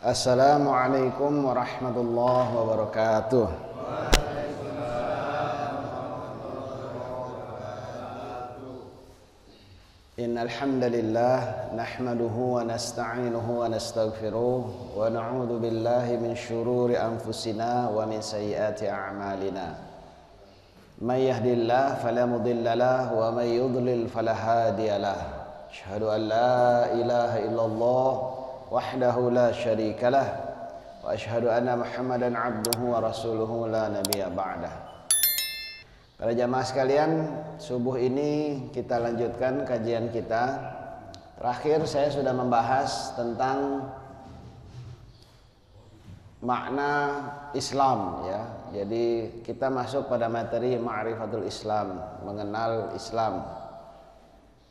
Assalamualaikum warahmatullahi wabarakatuh. Innal hamdalillah nahmaduhu wa nasta'inuhu wa nastaghfiruh wa na'udzu billahi min shururi anfusina wa min sayyiati a'malina. May yahdihillahu fala mudilla lahu wa may yudlil fala hadiya lahu. Asyhadu an la ilaha illallah wahdahu la syarikalah wa asyhadu anna Muhammadan abduhu wa rasuluhu la nabiyya ba'dah. Para jamaah sekalian, subuh ini kita lanjutkan kajian kita. Terakhir saya sudah membahas tentang makna Islam ya. Jadi kita masuk pada materi ma'rifatul Islam, mengenal Islam.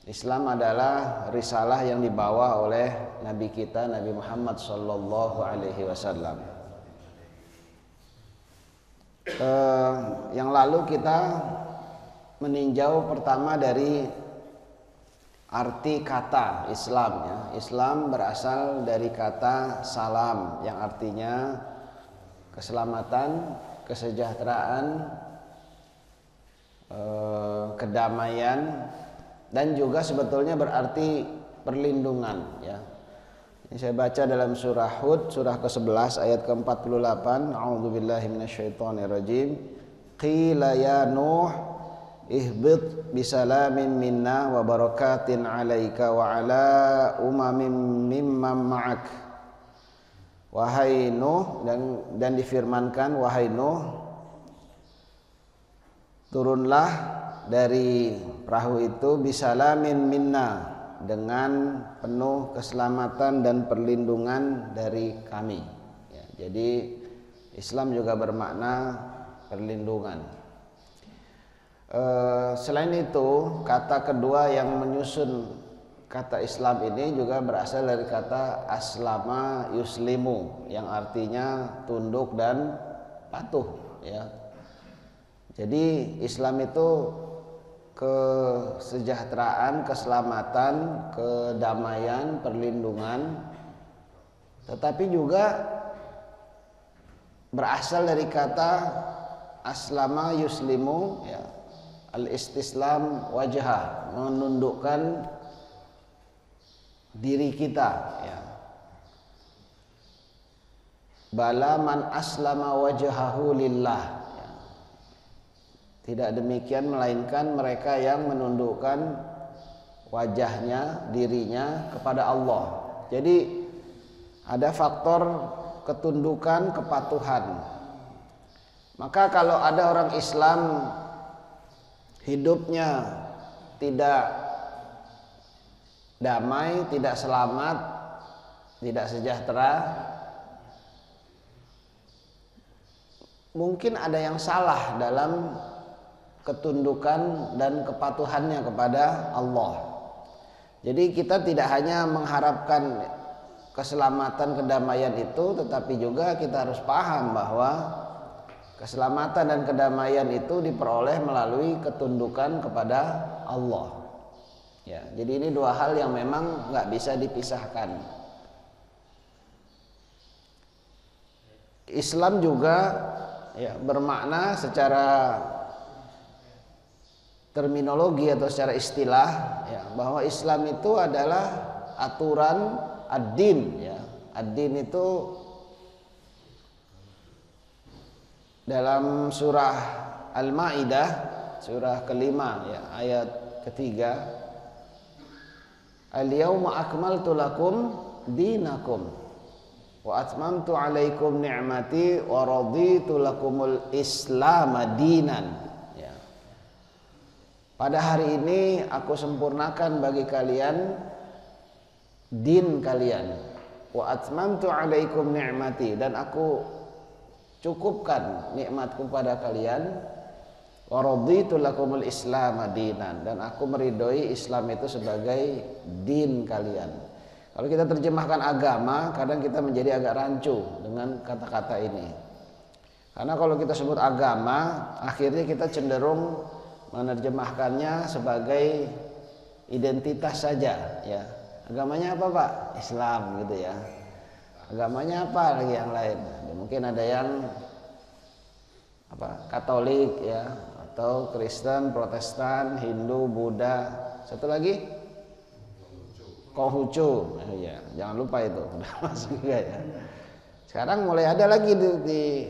Islam adalah risalah yang dibawa oleh Nabi kita Nabi Muhammad sallallahu alaihi wasallam. Yang lalu kita meninjau pertama dari arti kata Islam ya. Islam berasal dari kata salam yang artinya keselamatan, kesejahteraan, kedamaian, dan juga sebetulnya berarti perlindungan ya. Ini saya baca dalam surah Hud surah ke-11 ayat ke-48. A'udzubillahi minasyaitonirrajim. Qila ya Nuh ihbit bisalamin minna wa barakatin 'alaika wa 'ala umamin mimman ma'ak. Wahai Nuh, dan difirmankan wahai Nuh, turunlah dari perahu itu bisalamin minna, dengan penuh keselamatan dan perlindungan dari kami ya, jadi Islam juga bermakna perlindungan. Selain itu, kata kedua yang menyusun kata Islam ini juga berasal dari kata aslama yuslimu, yang artinya tunduk dan patuh ya. Jadi Islam itu kesejahteraan, keselamatan, kedamaian, perlindungan, tetapi juga berasal dari kata aslama yuslimu ya, al-istislam wajhah, menundukkan diri kita ya. Bala man aslama wajhahu lillah. Tidak demikian, melainkan mereka yang menundukkan wajahnya, dirinya kepada Allah. Jadi ada faktor ketundukan, kepatuhan. Maka kalau ada orang Islam hidupnya tidak damai, tidak selamat, tidak sejahtera, mungkin ada yang salah dalam ketundukan dan kepatuhannya kepada Allah. Jadi kita tidak hanya mengharapkan keselamatan, kedamaian itu, tetapi juga kita harus paham bahwa keselamatan dan kedamaian itu diperoleh melalui ketundukan kepada Allah. Ya, jadi ini dua hal yang memang nggak bisa dipisahkan. Islam juga ya, bermakna secara terminologi atau secara istilah ya, bahwa Islam itu adalah aturan ad-din ya. Ad-din itu dalam surah Al-Maidah surah kelima ya, ayat ketiga, al-yauma akmaltu lakum dinakum wa atmamtu alaikum ni'mati wa raditu lakumul islam dinan. Pada hari ini aku sempurnakan bagi kalian din kalian. Wa atmamtu alaikum ni'mati, dan aku cukupkan nikmatku pada kalian. Wa raditu lakumul islam dinan, dan aku meridhoi Islam itu sebagai din kalian. Kalau kita terjemahkan agama, kadang kita menjadi agak rancu dengan kata-kata ini. Karena kalau kita sebut agama, akhirnya kita cenderung menerjemahkannya sebagai identitas saja ya. Agamanya apa Pak? Islam gitu ya. Agamanya apa lagi yang lain? Mungkin ada yang Katolik ya, atau Kristen, Protestan, Hindu, Buddha. Satu lagi Konghucu. Ya, jangan lupa itu. Udah masuk juga ya. Sekarang mulai ada lagi di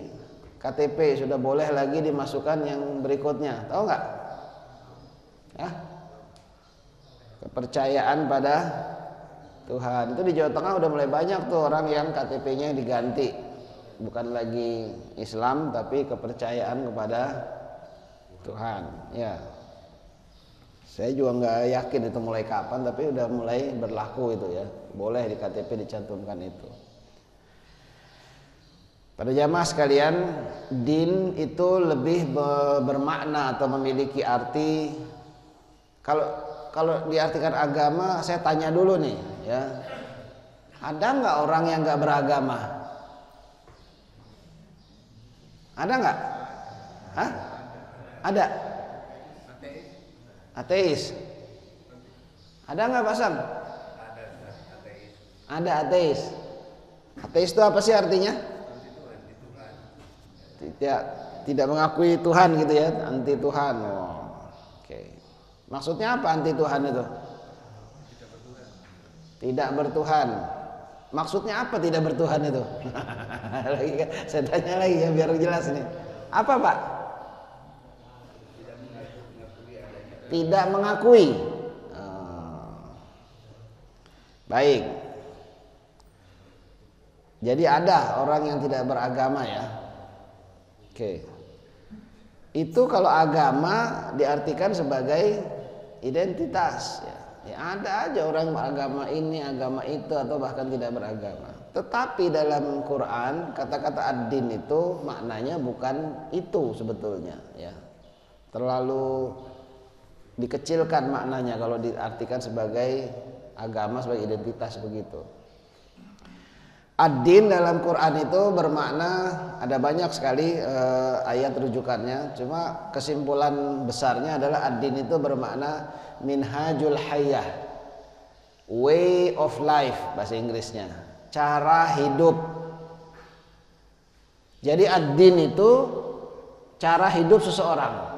KTP, sudah boleh lagi dimasukkan yang berikutnya. Tahu nggak? Ya? Kepercayaan pada Tuhan. Itu di Jawa Tengah udah mulai banyak tuh orang yang KTP-nya diganti. Bukan lagi Islam tapi kepercayaan kepada Tuhan. Ya. Saya juga nggak yakin itu mulai kapan, tapi udah mulai berlaku itu ya. Boleh di KTP dicantumkan itu. Pada jamaah sekalian, din itu lebih bermakna atau memiliki arti. Kalau diartikan agama, saya tanya dulu nih, ya. Ada nggak orang yang nggak beragama? Ada nggak? Hah? Ada? Ateis. Ada nggak Pak Sam? Ada ateis. Ateis itu apa sih artinya? Tidak mengakui Tuhan gitu ya, anti Tuhan. Oh, oke. Maksudnya apa anti Tuhan itu? Tidak bertuhan. Maksudnya apa tidak bertuhan itu? Saya tanya lagi ya biar jelas nih. Apa Pak? Tidak mengakui. Baik. Jadi ada orang yang tidak beragama ya. Oke. Itu kalau agama diartikan sebagai identitas ya. Ya ada aja orang beragama ini, agama itu, atau bahkan tidak beragama. Tetapi dalam Quran kata-kata ad-din itu maknanya bukan itu sebetulnya ya. Terlalu dikecilkan maknanya kalau diartikan sebagai agama, sebagai identitas begitu. Ad-din dalam Quran itu bermakna ada banyak sekali ayat rujukannya. Cuma kesimpulan besarnya adalah ad-din itu bermakna minhajul hayyah, way of life bahasa Inggrisnya, cara hidup. Jadi ad-din itu cara hidup seseorang.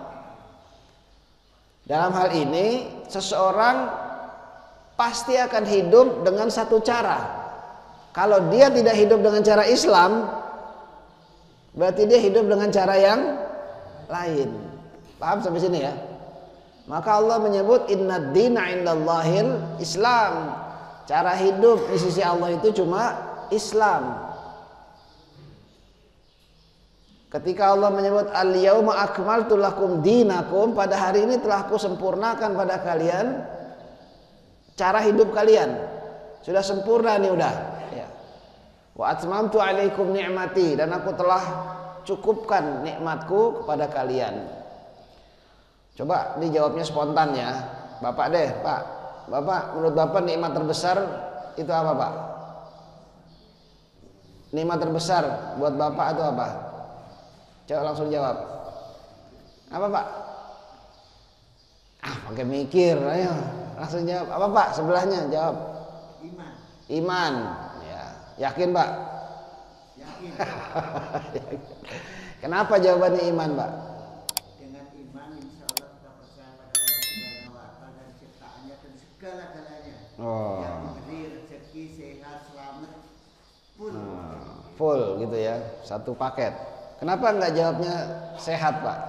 Dalam hal ini seseorang pasti akan hidup dengan satu cara. Kalau dia tidak hidup dengan cara Islam, berarti dia hidup dengan cara yang lain. Paham sampai sini ya? Maka Allah menyebut innad dina indallahil Islam. Cara hidup di sisi Allah itu cuma Islam. Ketika Allah menyebut al-yauma akmaltu lakum dinakum, pada hari ini telah aku sempurnakan pada kalian cara hidup kalian. Sudah sempurna nih udah. Ya. Wa atmamtu alaikum ni'mati, dan aku telah cukupkan nikmatku kepada kalian. Coba dijawabnya spontan ya. Bapak deh, Pak. Bapak, menurut Bapak nikmat terbesar itu apa, Pak? Nikmat terbesar buat Bapak itu apa? Coba langsung jawab. Apa, Pak? Pakai mikir, ayo. Langsung jawab. Apa, Pak? Sebelahnya jawab. Iman. Iman. Ya. Yakin, Pak? Yakin. Kenapa jawabannya iman, Pak? Dengan iman insya Allah kita percaya pada Allah Subhanahu wa Ta'ala dan ciptaannya dan segala-galanya. Oh. Yang diberi rezeki, sehat, selamat, Full gitu ya, satu paket. Kenapa nggak jawabnya sehat, Pak?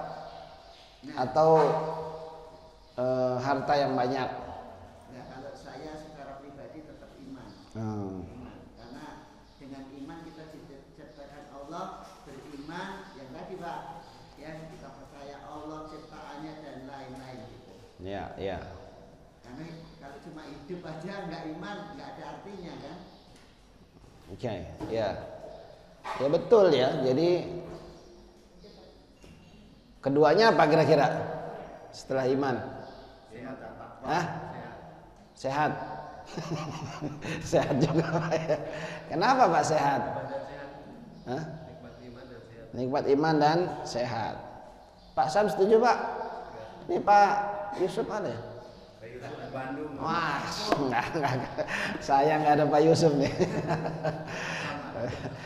Atau harta yang banyak? Nah, kalau saya secara pribadi tetap iman. Iman. Karena dengan iman kita diciptakan Allah, beriman yang tadi Pak, ya kita percaya Allah ciptaannya dan lain-lain gitu. Ya, ya. Karena kalau cuma hidup aja nggak iman nggak ada artinya kan? Oke, ya. Ya betul ya. Jadi keduanya apa kira-kira setelah iman? Sehat apa? Hah? Sehat. Sehat juga Pak ya. Kenapa Pak sehat? Hah? Nikmat iman dan sehat. Pak Sam setuju Pak? Ini Pak Yusuf ada ya? Pak Yusuf di Bandung. Wah, enggak. Saya nggak ada Pak Yusuf nih.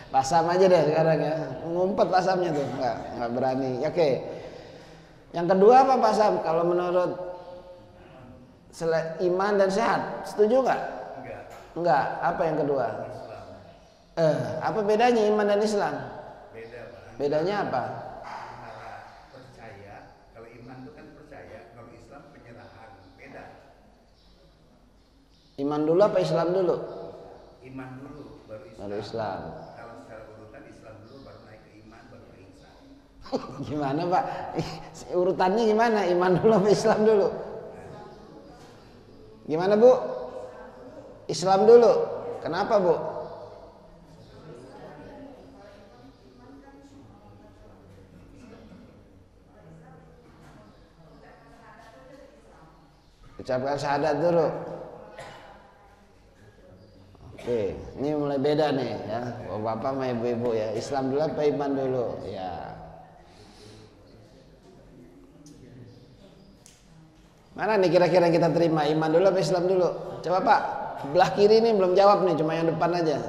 Pak Sam aja deh sekarang ya. Ngumpet Pak Samnya tuh, nggak berani. Oke. Yang kedua apa Pak Sam? Kalau menurut iman dan sehat, setuju nggak? Enggak. Apa yang kedua? Apa bedanya iman dan Islam? Beda, Pak. Bedanya apa? Antara percaya, kalau iman itu kan percaya, kalau Islam penyerahan. Beda. Iman dulu apa Islam dulu? Iman dulu, baru Islam. Baru Islam. Kalau secara urutan Islam dulu, baru naik ke iman, baru ke ihsan. Gimana Pak? Urutannya gimana? Iman dulu apa Islam dulu? Gimana Bu? Islam dulu. Kenapa Bu? Ucapkan syahadat dulu. Oke, ini mulai beda nih ya. Bapak sama ibu-ibu ya. Islam dulu apa iman dulu? Ya. Mana nih kira-kira kita terima, iman dulu apa Islam dulu? Coba Pak, sebelah kiri nih belum jawab nih, cuma yang depan aja.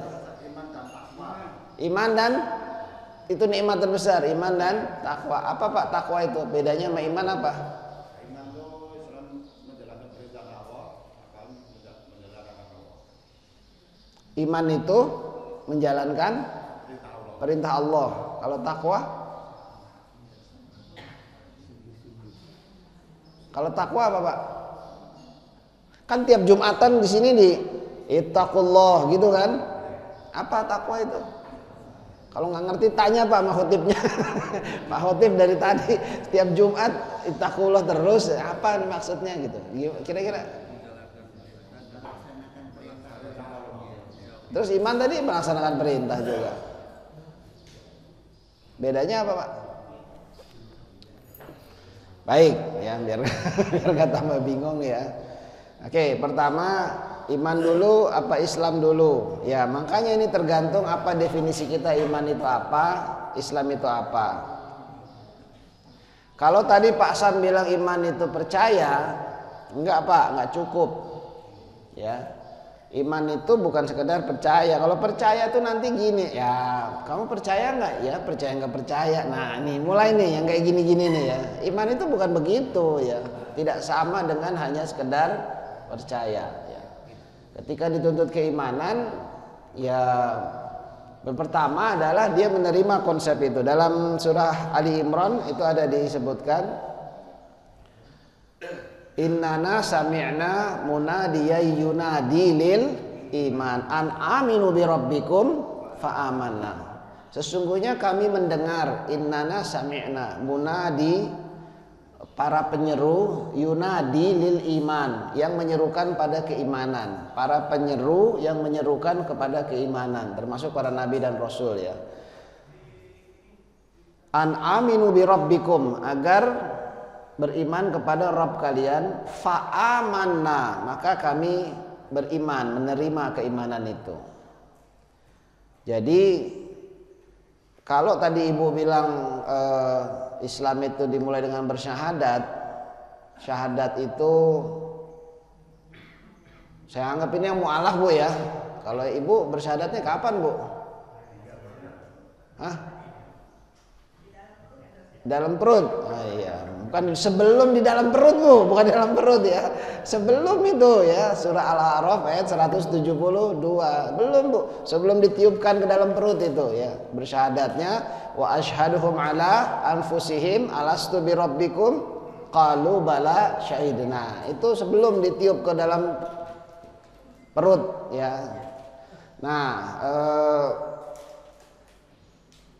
Iman dan itu nikmat terbesar, iman dan takwa. Apa Pak takwa itu? Bedanya sama iman apa? Iman itu Islam menjalankan perintah Allah, akan menjalankan Allah. Iman itu menjalankan perintah Allah. Kalau takwa? Kalau takwa apa Pak? Kan tiap Jumatan di sini di ittaqullah gitu kan? Apa takwa itu? Kalau nggak ngerti tanya Pak sama khotibnya. Pak khotib dari tadi setiap Jumat ittaqullah terus, apa maksudnya gitu? Kira-kira? Terus iman tadi melaksanakan perintah juga. Bedanya apa Pak? Baik ya, biar nggak tambah bingung ya. Oke, pertama iman dulu apa Islam dulu? Ya, makanya ini tergantung apa definisi kita, iman itu apa, Islam itu apa. Kalau tadi Pak Sam bilang iman itu percaya, enggak Pak, enggak cukup. Ya. Iman itu bukan sekedar percaya. Kalau percaya itu nanti gini, ya kamu percaya nggak? Ya percaya nggak percaya. Nah nih mulai nih yang kayak gini-gini nih ya. Iman itu bukan begitu ya. Tidak sama dengan hanya sekedar percaya. Ya. Ketika dituntut keimanan, ya pertama adalah dia menerima konsep itu. Dalam surah Ali Imran itu ada disebutkan. Innana sami'na munadiyan yunadi lil iman an aminu bi rabbikum fa amanna. Sesungguhnya kami mendengar innana sami'na munadi, para penyeru, yunadi lil iman, yang menyerukan pada keimanan. Para penyeru yang menyerukan kepada keimanan, termasuk para nabi dan rasul ya. An aminu bi rabbikum, agar beriman kepada Rabb kalian, fa'amanna, maka kami beriman, menerima keimanan itu. Jadi kalau tadi ibu bilang Islam itu dimulai dengan bersyahadat, syahadat itu saya anggap ini yang mu'alaf Bu ya. Kalau ibu bersyahadatnya kapan Bu? Hah? Dalam perut? Ah, iya. Bukan sebelum di dalam perut Bu, bukan di dalam perut ya. Sebelum itu ya, surah Al-A'raf ayat 172. Belum Bu, sebelum ditiupkan ke dalam perut itu ya. Bersyahadatnya wa asyhaduhum ala anfusihim alastu bi rabbikum qalu bala syahidna. Itu sebelum ditiup ke dalam perut ya. Nah,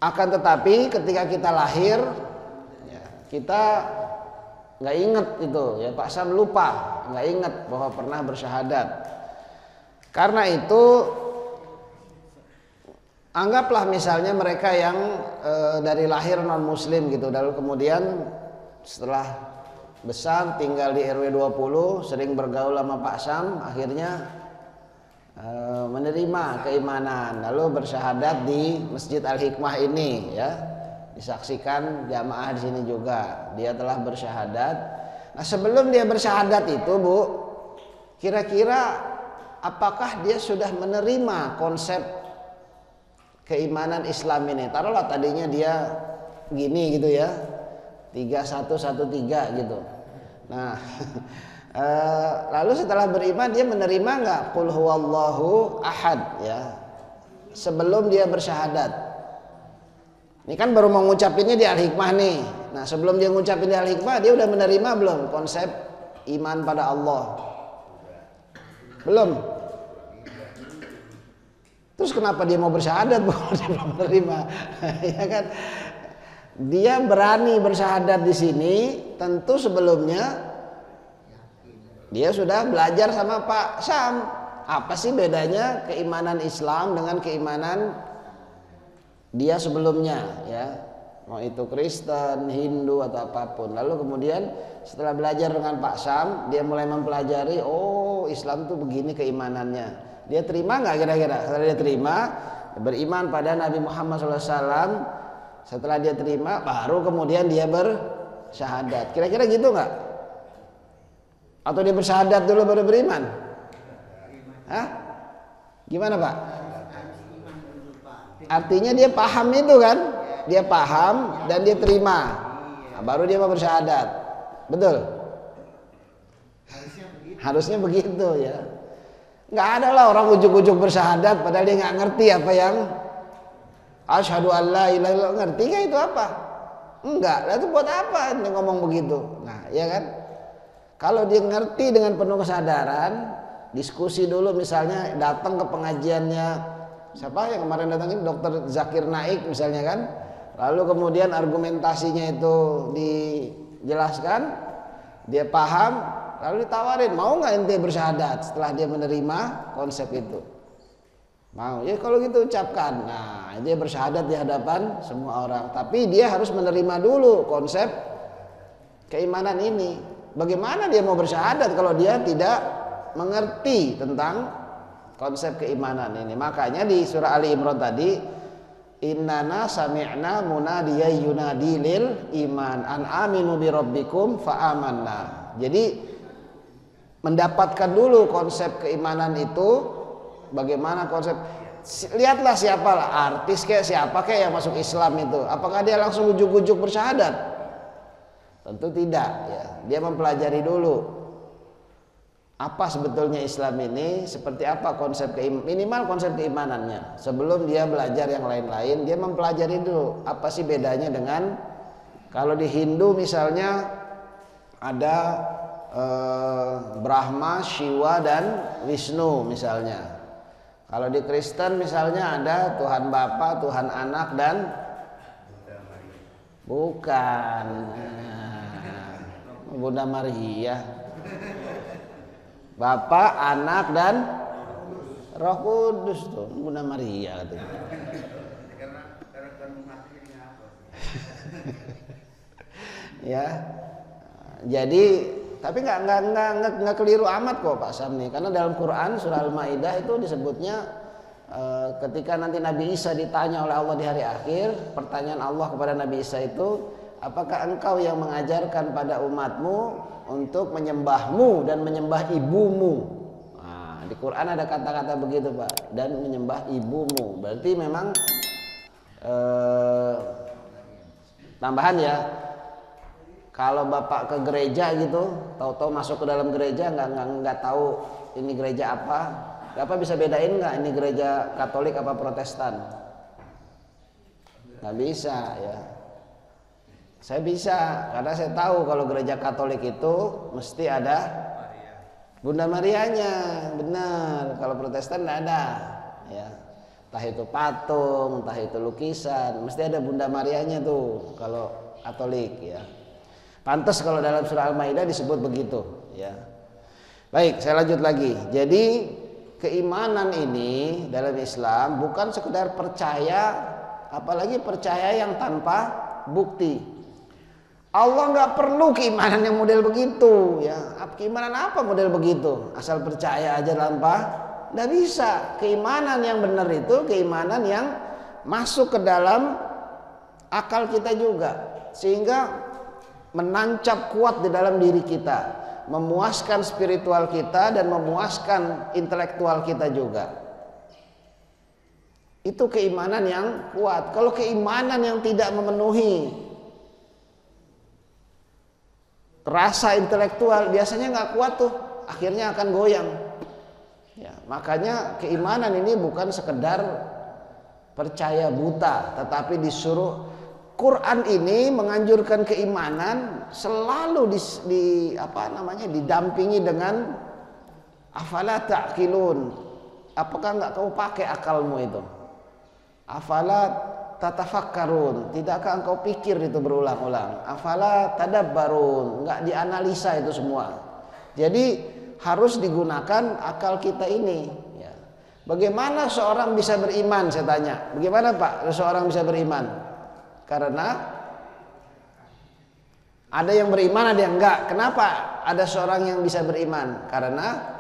akan tetapi ketika kita lahir ya, kita nggak inget itu ya, Pak Sam lupa, nggak inget bahwa pernah bersyahadat. Karena itu anggaplah misalnya mereka yang dari lahir non muslim gitu, lalu kemudian setelah besar tinggal di RW 20, sering bergaul sama Pak Sam, akhirnya menerima keimanan, lalu bersyahadat di Masjid Al-Hikmah ini ya. Disaksikan jamaah di sini juga, dia telah bersyahadat. Nah, sebelum dia bersyahadat itu, Bu, kira-kira apakah dia sudah menerima konsep keimanan Islam ini. Taruhlah tadinya dia gini gitu ya, 3113 gitu. Nah lalu setelah beriman dia menerima nggak qul huwallahu ahad ya sebelum dia bersyahadat. Ini kan baru mau ngucapinnya di Al-Hikmah nih. Nah sebelum dia ngucapin di Al-Hikmah dia udah menerima belum konsep iman pada Allah? Belum. Terus kenapa dia mau bersyahadat bahwa dia belum menerima? Ya kan? Dia berani bersyahadat di sini tentu sebelumnya dia sudah belajar sama Pak Syam. Apa sih bedanya keimanan Islam dengan keimanan dia sebelumnya ya? Mau itu Kristen, Hindu atau apapun. Lalu kemudian setelah belajar dengan Pak Syam, dia mulai mempelajari, oh Islam tuh begini keimanannya. Dia terima nggak kira-kira? Setelah dia terima, beriman pada Nabi Muhammad SAW. Setelah dia terima, baru kemudian dia bersyahadat. Kira-kira gitu nggak? Atau dia bersyahadat dulu baru beriman? Hah? Gimana Pak? Artinya dia paham itu kan? Dia paham dan dia terima. Nah, baru dia mau bersyahadat. Betul? Harusnya begitu ya. Nggak ada lah orang ujuk-ujuk bersyahadat padahal dia nggak ngerti apa yang asyhadu alla ilaha illallah. Ngerti nggak itu apa? Enggak. Lah itu buat apa dia ngomong begitu? Nah, ya kan? Kalau dia ngerti dengan penuh kesadaran, diskusi dulu misalnya datang ke pengajiannya siapa yang kemarin datangin Dr. Zakir Naik misalnya kan. Lalu kemudian argumentasinya itu dijelaskan, dia paham, lalu ditawarin, mau nggak ente bersyahadat setelah dia menerima konsep itu? Mau, ya kalau gitu ucapkan. Nah, dia bersyahadat di hadapan semua orang. Tapi dia harus menerima dulu konsep keimanan ini. Bagaimana dia mau bersyahadat kalau dia tidak mengerti tentang konsep keimanan ini? Makanya di surah Ali Imran tadi, innana sami'na munadiyan yunadi lil iman an aminu bi rabbikum fa amanna. Jadi mendapatkan dulu konsep keimanan itu. Bagaimana konsep? Lihatlah siapalah artis kayak siapa kayak yang masuk Islam itu. Apakah dia langsung ujuk-ujuk bersyahadat? Tentu tidak ya. Dia mempelajari dulu apa sebetulnya Islam ini, seperti apa konsep minimal konsep keimanannya. Sebelum dia belajar yang lain-lain, dia mempelajari dulu apa sih bedanya dengan kalau di Hindu misalnya ada Brahma, Shiva dan Wisnu misalnya. Kalau di Kristen misalnya ada Tuhan Bapa, Tuhan Anak dan bukan Bunda Maria. Bapa, Anak dan Roh Kudus tuh Bunda Maria katanya. Ya. Jadi tapi nggak keliru amat kok Pak Sam nih, karena dalam Quran surah Al-Maidah itu disebutnya ketika nanti Nabi Isa ditanya oleh Allah di hari akhir, pertanyaan Allah kepada Nabi Isa itu, apakah engkau yang mengajarkan pada umatmu untuk menyembahmu dan menyembah ibumu? Nah, di Quran ada kata-kata begitu Pak, dan menyembah ibumu. Berarti memang tambahan ya. Kalau bapak ke gereja gitu, tahu-tahu masuk ke dalam gereja nggak tahu ini gereja apa, bapak bisa bedain nggak ini gereja Katolik apa Protestan? Nggak bisa ya. Saya bisa karena saya tahu kalau gereja Katolik itu mesti ada Bunda Marianya, benar. Kalau Protestan nggak ada, ya. Entah itu patung, entah itu lukisan, mesti ada Bunda Marianya tuh kalau Katolik ya. Pantas kalau dalam surah Al-Maidah disebut begitu ya. Baik, saya lanjut lagi. Jadi keimanan ini dalam Islam bukan sekedar percaya, apalagi percaya yang tanpa bukti. Allah nggak perlu keimanan yang model begitu ya. Keimanan apa model begitu? Asal percaya aja tanpa, nggak bisa. Keimanan yang benar itu keimanan yang masuk ke dalam akal kita juga, sehingga menancap kuat di dalam diri kita, memuaskan spiritual kita dan memuaskan intelektual kita juga. Itu keimanan yang kuat. Kalau keimanan yang tidak memenuhi rasa intelektual, biasanya nggak kuat tuh, akhirnya akan goyang. Ya, makanya keimanan ini bukan sekedar percaya buta, tetapi disuruh. Quran ini menganjurkan keimanan selalu didampingi dengan afala ta'qilun. Apakah enggak kau pakai akalmu itu? Afala tatafakkarun. Tidakkah engkau pikir itu berulang-ulang? Afala tadabbarun. Enggak dianalisa itu semua. Jadi harus digunakan akal kita ini. Ya. Bagaimana seorang bisa beriman? Saya tanya. Bagaimana Pak seorang bisa beriman? Karena ada yang beriman, ada yang enggak. Kenapa ada seorang yang bisa beriman? Karena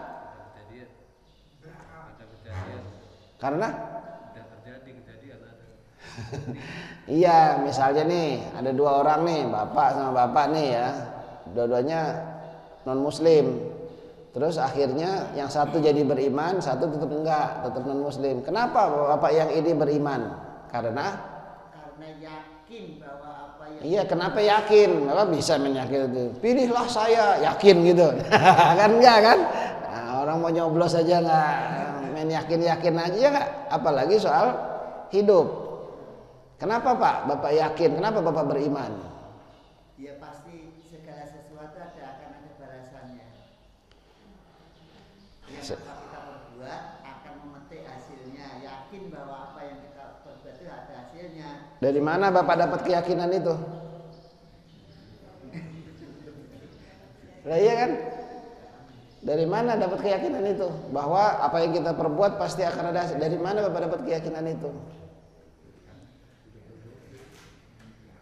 iya, misalnya nih ada dua orang nih, bapak sama bapak nih ya, dua-duanya non muslim. Terus akhirnya yang satu jadi beriman, satu tetap enggak, tetap non muslim. Kenapa bapak yang ini beriman? Karena yakin bahwa apa yang iya, kenapa yakin? Bapak bisa meyakinkan itu. Pilihlah saya, yakin gitu. Kan enggak kan? Nah, orang mau nyoblos aja enggak main yakin-yakin aja ya enggak? Apalagi soal hidup. Kenapa Pak Bapak yakin? Kenapa Bapak beriman? Ya pasti segala sesuatu akan ada balasannya. Yang apa kita perbuat akan memetik hasilnya. Yakin bahwa apa yang kita perbuat itu ada hasilnya. Dari mana Bapak dapat keyakinan itu? Lah iya kan? Dari mana dapat keyakinan itu? Bahwa apa yang kita perbuat pasti akan ada hasil. Dari mana Bapak dapat keyakinan itu?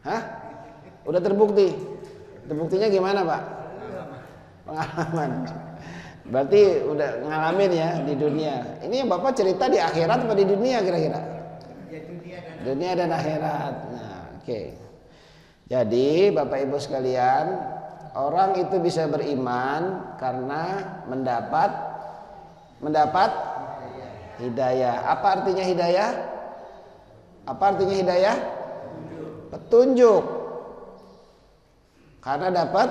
Hah? Udah terbukti? Terbuktinya gimana Pak? Pengalaman. Berarti udah ngalamin ya di dunia. Ini yang Bapak cerita di akhirat atau di dunia kira-kira? Dunia dan akhirat. Nah, oke. Jadi Bapak Ibu sekalian, orang itu bisa beriman karena mendapat hidayah. Apa artinya hidayah? Apa artinya hidayah? Petunjuk. Karena dapat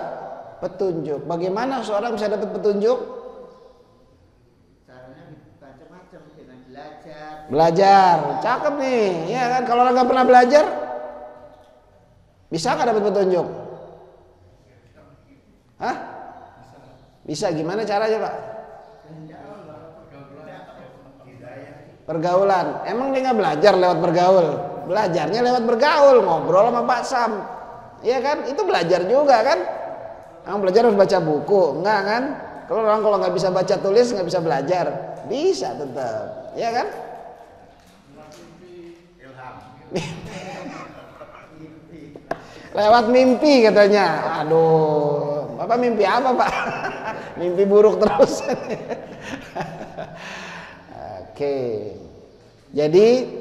petunjuk. Bagaimana seorang bisa dapat petunjuk? Caranya macam-macam, dengan belajar. Belajar, cakep nih, ya kan? Kalau orang nggak pernah belajar, bisa nggak dapat petunjuk? Hah? Bisa. Gimana caranya Pak? Pergaulan. Emang dia nggak belajar lewat bergaul? Belajarnya lewat bergaul, ngobrol sama Pak Sam. Iya kan? Itu belajar juga kan? Yang belajar harus baca buku, enggak kan? Kalau nggak bisa baca tulis nggak bisa belajar, bisa tetap, ya kan? Lewat mimpi katanya. Aduh, Bapak mimpi apa Pak? Mimpi buruk terus. Oke. Jadi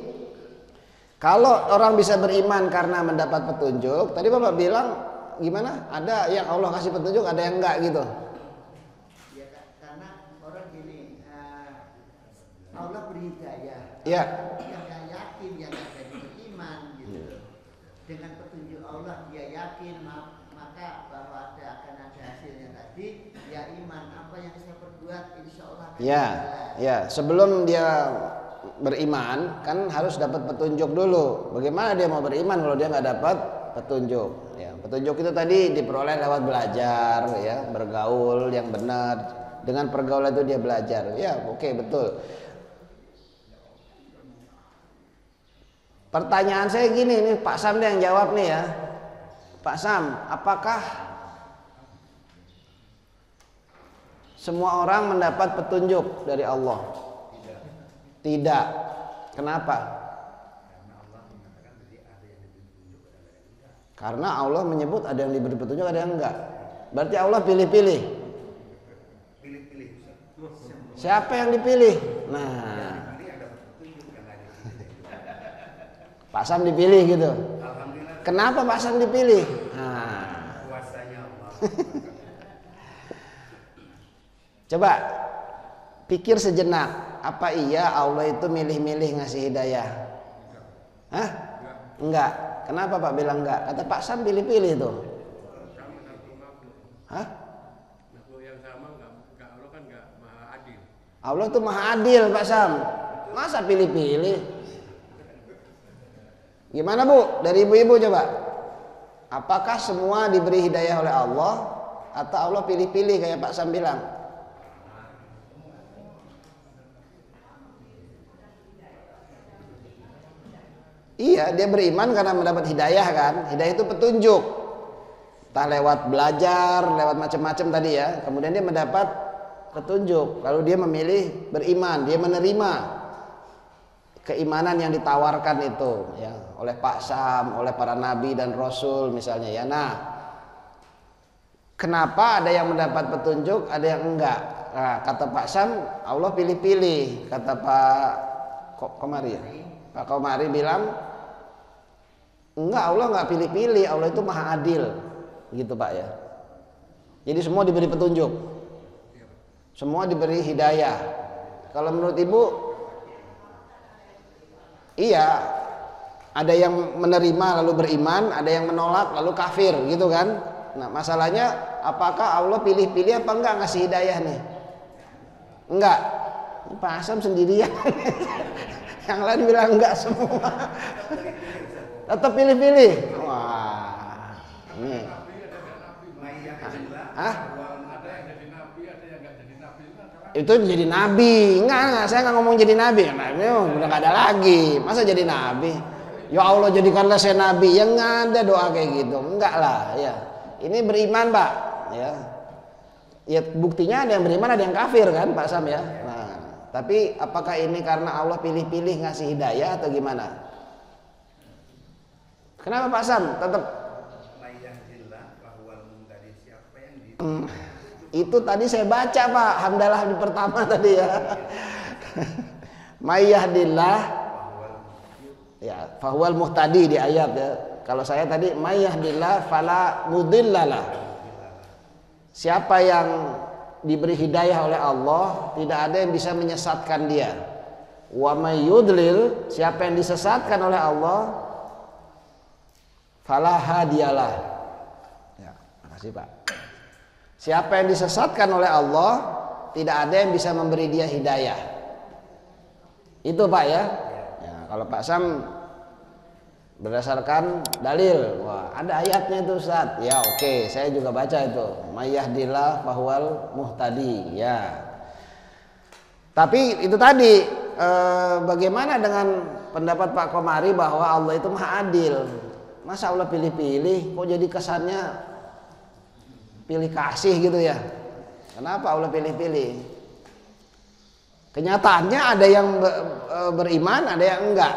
kalau orang bisa beriman karena mendapat petunjuk, tadi Bapak bilang gimana? Ada yang Allah kasih petunjuk, ada yang enggak gitu. Ya, karena orang gini, Allah beri hidayah. Iya. Yang yakin, yang jadi beriman gitu. Dengan petunjuk Allah dia yakin, maka bahwa akan ada hasilnya tadi, ya iman. Apa yang saya perbuat, insya Allah akan Ya. Sebelum dia beriman kan harus dapat petunjuk dulu. Bagaimana dia mau beriman kalau dia nggak dapat petunjuk? Ya, petunjuk itu tadi diperoleh lewat belajar, ya, bergaul yang benar. Dengan pergaulan itu dia belajar. Ya, oke, betul. Pertanyaan saya gini, ini Pak Sam yang jawab nih ya. Pak Sam, apakah semua orang mendapat petunjuk dari Allah? Tidak. Kenapa? Karena Allah menyebut ada yang diberi petunjuk, ada yang enggak. Berarti Allah pilih-pilih. Siapa yang dipilih? Nah, Pak Sam dipilih gitu. Kenapa Pak Sam dipilih? Nah, coba pikir sejenak. apa iya Allah itu milih-milih ngasih hidayah? Hah? Enggak. Kenapa Pak bilang enggak? Kata Pak Sam pilih-pilih tuh. Hah? Yang sama enggak, Allah kan enggak maha adil. Allah tuh maha adil Pak Sam. Masa pilih-pilih? Gimana Bu? Dari ibu-ibu coba. Apakah semua diberi hidayah oleh Allah atau Allah pilih-pilih kayak Pak Sam bilang? Iya, dia beriman karena mendapat hidayah kan. Hidayah itu petunjuk. Entah lewat belajar, lewat macam-macam tadi ya. Kemudian dia mendapat petunjuk. Lalu dia memilih beriman, dia menerima keimanan yang ditawarkan itu ya oleh Pak Sam, oleh para nabi dan rasul misalnya ya. Nah, kenapa ada yang mendapat petunjuk, ada yang enggak? Nah, kata Pak Sam, Allah pilih-pilih. Kata Pak Komari ya. Pak Komari bilang, enggak, Allah enggak pilih-pilih, Allah itu maha adil. Gitu Pak ya. Jadi semua diberi petunjuk. Semua diberi hidayah. Kalau menurut Ibu, iya, ada yang menerima lalu beriman, ada yang menolak lalu kafir gitu kan. Nah masalahnya apakah Allah pilih-pilih apa enggak ngasih hidayah nih? Enggak. Pak Asam sendirian. Yang lain bilang enggak semua. Tetap pilih-pilih. Wah. Ini. Hah? Itu jadi nabi. Enggak, saya nggak ngomong jadi nabi. Nah, ini udah nggak ada lagi. Masa jadi nabi? Ya Allah jadikanlah saya nabi. Ya nggak ada doa kayak gitu. Enggak lah. Ya, ini beriman Pak. Ya, ya buktinya ada yang beriman, ada yang kafir kan Pak Sam ya. Nah, tapi apakah ini karena Allah pilih-pilih ngasih hidayah atau gimana? Kenapa Pak Sam? Tetap. Itu tadi saya baca Pak, hamdalah di pertama tadi ya. Mayyahdillah ya, fahuwal muhtadi di ayat ya. Kalau saya tadi mayyahdillah fala mudhillalah. Siapa yang diberi hidayah oleh Allah, tidak ada yang bisa menyesatkan dia. Wa may yudlil, siapa yang disesatkan oleh Allah, fala hadiyalah. Ya, makasih Pak. Siapa yang disesatkan oleh Allah, tidak ada yang bisa memberi dia hidayah. Itu Pak ya. Ya kalau Pak Sam berdasarkan dalil, wah ada ayatnya itu Ustaz. Ya oke, saya juga baca itu. Mayyahdillah fahuwal muhtadi. Ya. Tapi itu tadi, bagaimana dengan pendapat Pak Komari bahwa Allah itu maha adil? Masa Allah pilih-pilih? Kok jadi kesannya pilih kasih gitu ya? Kenapa Allah pilih-pilih? Kenyataannya ada yang beriman, ada yang enggak.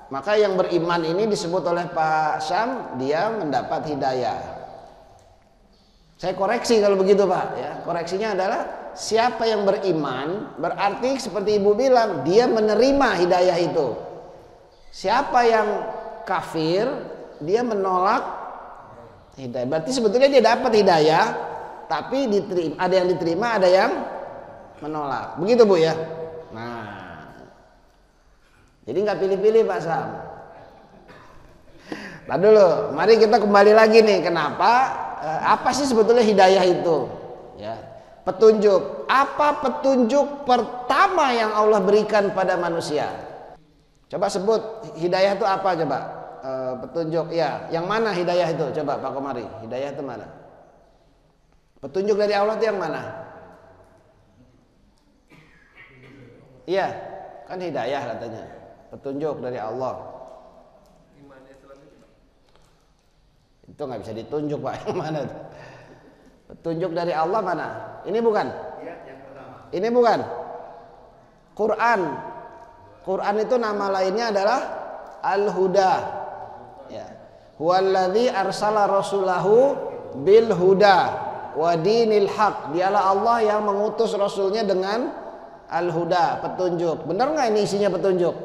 Maka yang beriman ini disebut oleh Pak Syam, dia mendapat hidayah. Saya koreksi kalau begitu Pak ya. Koreksinya adalah siapa yang beriman berarti seperti Ibu bilang, dia menerima hidayah itu. Siapa yang kafir, dia menolak hidayah. Berarti sebetulnya dia dapat hidayah, tapi ada yang diterima, ada yang menolak. Begitu Bu ya. Nah, jadi nggak pilih-pilih Pak Sam. Nah dulu, mari kita kembali lagi nih. Kenapa? Apa sih sebetulnya hidayah itu? Ya, petunjuk. Apa petunjuk pertama yang Allah berikan pada manusia? Coba sebut hidayah itu apa coba? Petunjuk ya, yang mana hidayah itu? Coba Pak Komari, hidayah itu mana? Petunjuk dari Allah itu yang mana? Iya, kan hidayah katanya. Petunjuk dari Allah. Itu nggak bisa ditunjuk Pak, yang mana? Petunjuk dari Allah mana? Ini bukan? Ini bukan? Quran. Quran itu nama lainnya adalah Al-Huda. Ya. Huwallazi arsala rasulahu bil huda wa dinil haq. Dialah Allah yang mengutus rasulnya dengan al-huda, petunjuk. Benar nggak ini isinya petunjuk?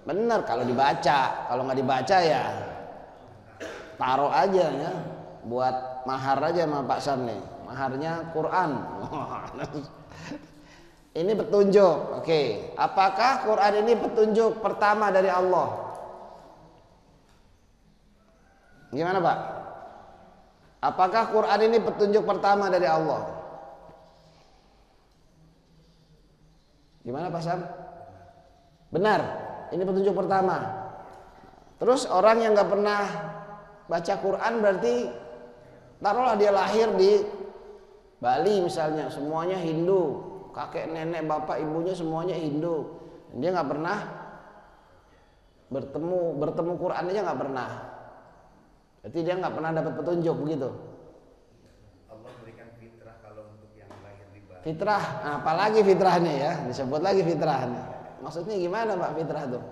Benar kalau dibaca. Kalau nggak dibaca ya taruh aja ya. Buat mahar aja sama Pak Sam nih. Maharnya Quran. Ini petunjuk. Oke. Apakah Quran ini petunjuk pertama dari Allah? Gimana Pak? Apakah Quran ini petunjuk pertama dari Allah? Gimana Pak Sam? Benar. Ini petunjuk pertama. Terus orang yang nggak pernah baca Quran berarti taruhlah dia lahir di Bali misalnya, semuanya Hindu, kakek nenek bapak ibunya semuanya Hindu, dia nggak pernah bertemu Quran aja nggak pernah, berarti dia nggak pernah dapat petunjuk begitu. Allah berikan fitrah kalau untuk yang lahir di Bali. Fitrah, apalagi fitrahnya ya, disebut lagi fitrahnya. Maksudnya gimana Pak fitrah tuh?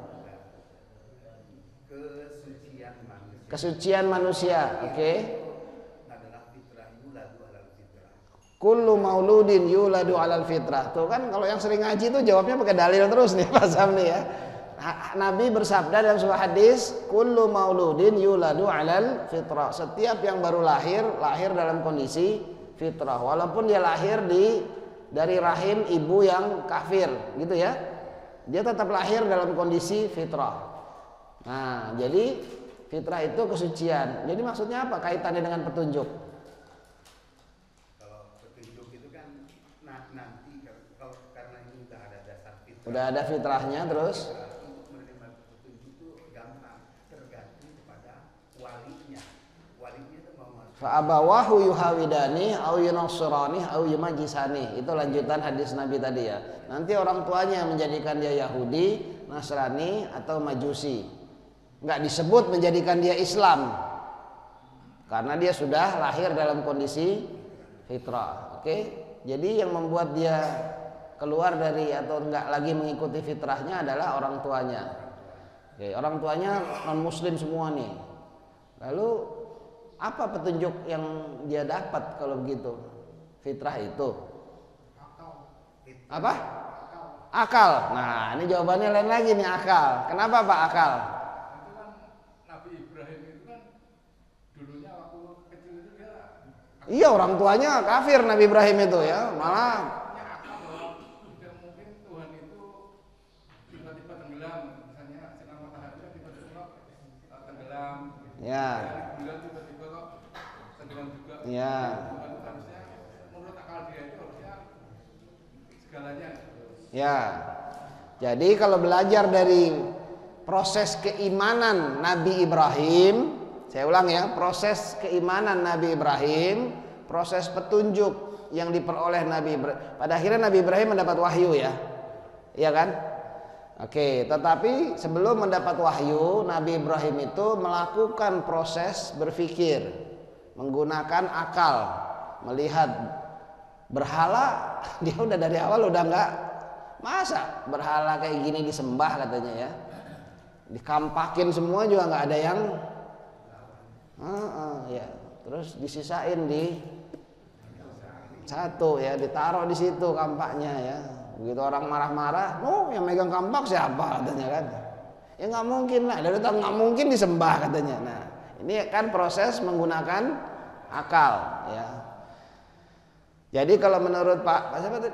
Kesucian manusia. Kesucian manusia, oke. Adalah fitrah yuladu alal fitrah. Kullu mauludin yuladu alal fitrah. Tuh kan kalau yang sering ngaji tuh jawabnya pakai dalil terus nih Pak Sam nih ya. Nabi bersabda dalam sebuah hadis, kullu mauludin yuladu alal fitrah. Setiap yang baru lahir dalam kondisi fitrah, walaupun dia lahir dari rahim ibu yang kafir, gitu ya. Dia tetap lahir dalam kondisi fitrah. Nah, jadi fitrah itu kesucian. Jadi maksudnya apa kaitannya dengan petunjuk? Kalau petunjuk itu kan nanti kalau karena ini udah ada dasar fitrah. Udah ada fitrahnya terus. Untuk menerima petunjuk itu gampang, tergantung kepada walinya. Walinya itu mau masuk. Fa abawahu yuhawidani au yunasrani au yumajisani. Itu lanjutan hadis Nabi tadi ya. Nanti orang tuanya menjadikan dia Yahudi, Nasrani atau Majusi. Enggak disebut menjadikan dia Islam. Karena dia sudah lahir dalam kondisi fitrah. Oke? Jadi yang membuat dia keluar dari atau enggak lagi mengikuti fitrahnya adalah orang tuanya. Oke, orang tuanya non muslim semua nih. Lalu apa petunjuk yang dia dapat kalau begitu? Fitrah itu apa? Akal. Nah, ini jawabannya lain lagi nih, akal. Kenapa Pak akal? Itu kan Nabi Ibrahim itu kan dulunya waktu kecil itu dia Iya, orang tuanya kafir Nabi Ibrahim itu ya. Malah punya akal bahwa tidak mungkin Tuhan itu tiba-tiba tenggelam, misalnya sinar matahari kan tiba-tiba tenggelam. ya. Bulan tiba-tiba kok tenggelam juga. Ya. Tuhan itu harusnya menurut akal dia itu harusnya segalanya. Ya. Jadi kalau belajar dari proses keimanan Nabi Ibrahim, saya ulang ya, proses keimanan Nabi Ibrahim, proses petunjuk yang diperoleh Nabi Ibrahim. Pada akhirnya Nabi Ibrahim mendapat wahyu ya. Iya kan? Oke, tetapi sebelum mendapat wahyu, Nabi Ibrahim itu melakukan proses berpikir, menggunakan akal, melihat berhala. Dia udah dari awal udah enggak, masa berhala kayak gini disembah katanya ya, dikampakin semua juga nggak ada yang ya, terus disisain di satu ya, ditaruh di situ kampaknya ya. Begitu orang marah-marah, yang megang kampak siapa katanya kan? Ya nggak mungkin lah, dari tahu nggak mungkin disembah katanya. Nah, ini kan proses menggunakan akal ya. Jadi kalau menurut Pak siapa tadi?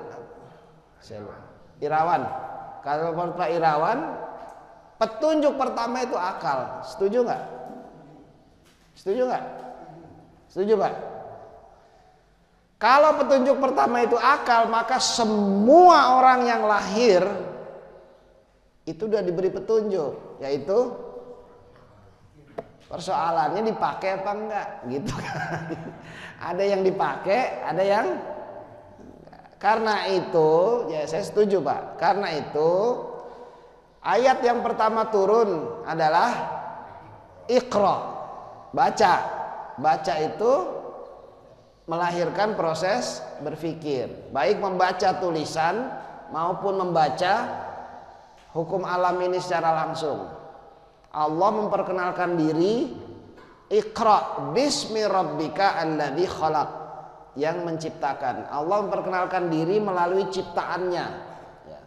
Irawan. Kalau menurut Pak Irawan, petunjuk pertama itu akal. Setuju nggak? Setuju nggak? Setuju Pak? Kalau petunjuk pertama itu akal, maka semua orang yang lahir itu udah diberi petunjuk, yaitu persoalannya dipakai apa enggak, gitu kan? Ada yang dipakai, ada yang enggak. Karena itu, ya saya setuju Pak. Karena itu ayat yang pertama turun adalah Iqra, baca. Baca itu melahirkan proses berpikir, baik membaca tulisan maupun membaca hukum alam ini secara langsung. Allah memperkenalkan diri, Iqra bismi rabbika alladzi khalaq, yang menciptakan. Allah memperkenalkan diri melalui ciptaannya ya.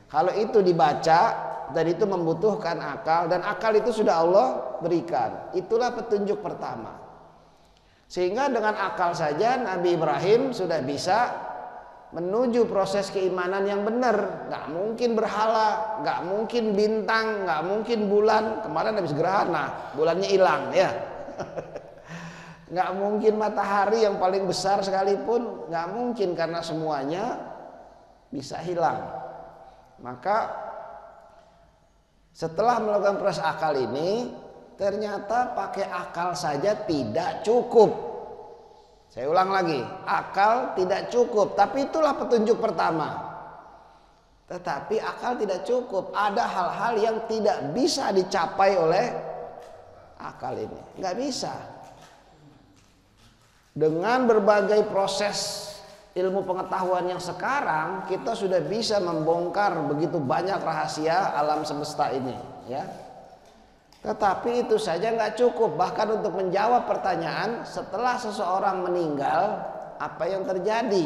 Kalau itu dibaca dan itu membutuhkan akal, dan akal itu sudah Allah berikan, itulah petunjuk pertama. Sehingga dengan akal saja Nabi Ibrahim sudah bisa menuju proses keimanan yang benar. Nggak mungkin berhala, nggak mungkin bintang, nggak mungkin bulan. Kemarin habis gerhana, bulannya hilang ya. Nggak mungkin matahari yang paling besar sekalipun, nggak mungkin, karena semuanya bisa hilang. Maka setelah melakukan proses akal ini, ternyata pakai akal saja tidak cukup. Saya ulang lagi, akal tidak cukup, tapi itulah petunjuk pertama. Tetapi akal tidak cukup, ada hal-hal yang tidak bisa dicapai oleh akal ini, nggak bisa. Dengan berbagai proses ilmu pengetahuan yang sekarang, kita sudah bisa membongkar begitu banyak rahasia alam semesta ini, ya. Tetapi itu saja nggak cukup. Bahkan untuk menjawab pertanyaan setelah seseorang meninggal, apa yang terjadi,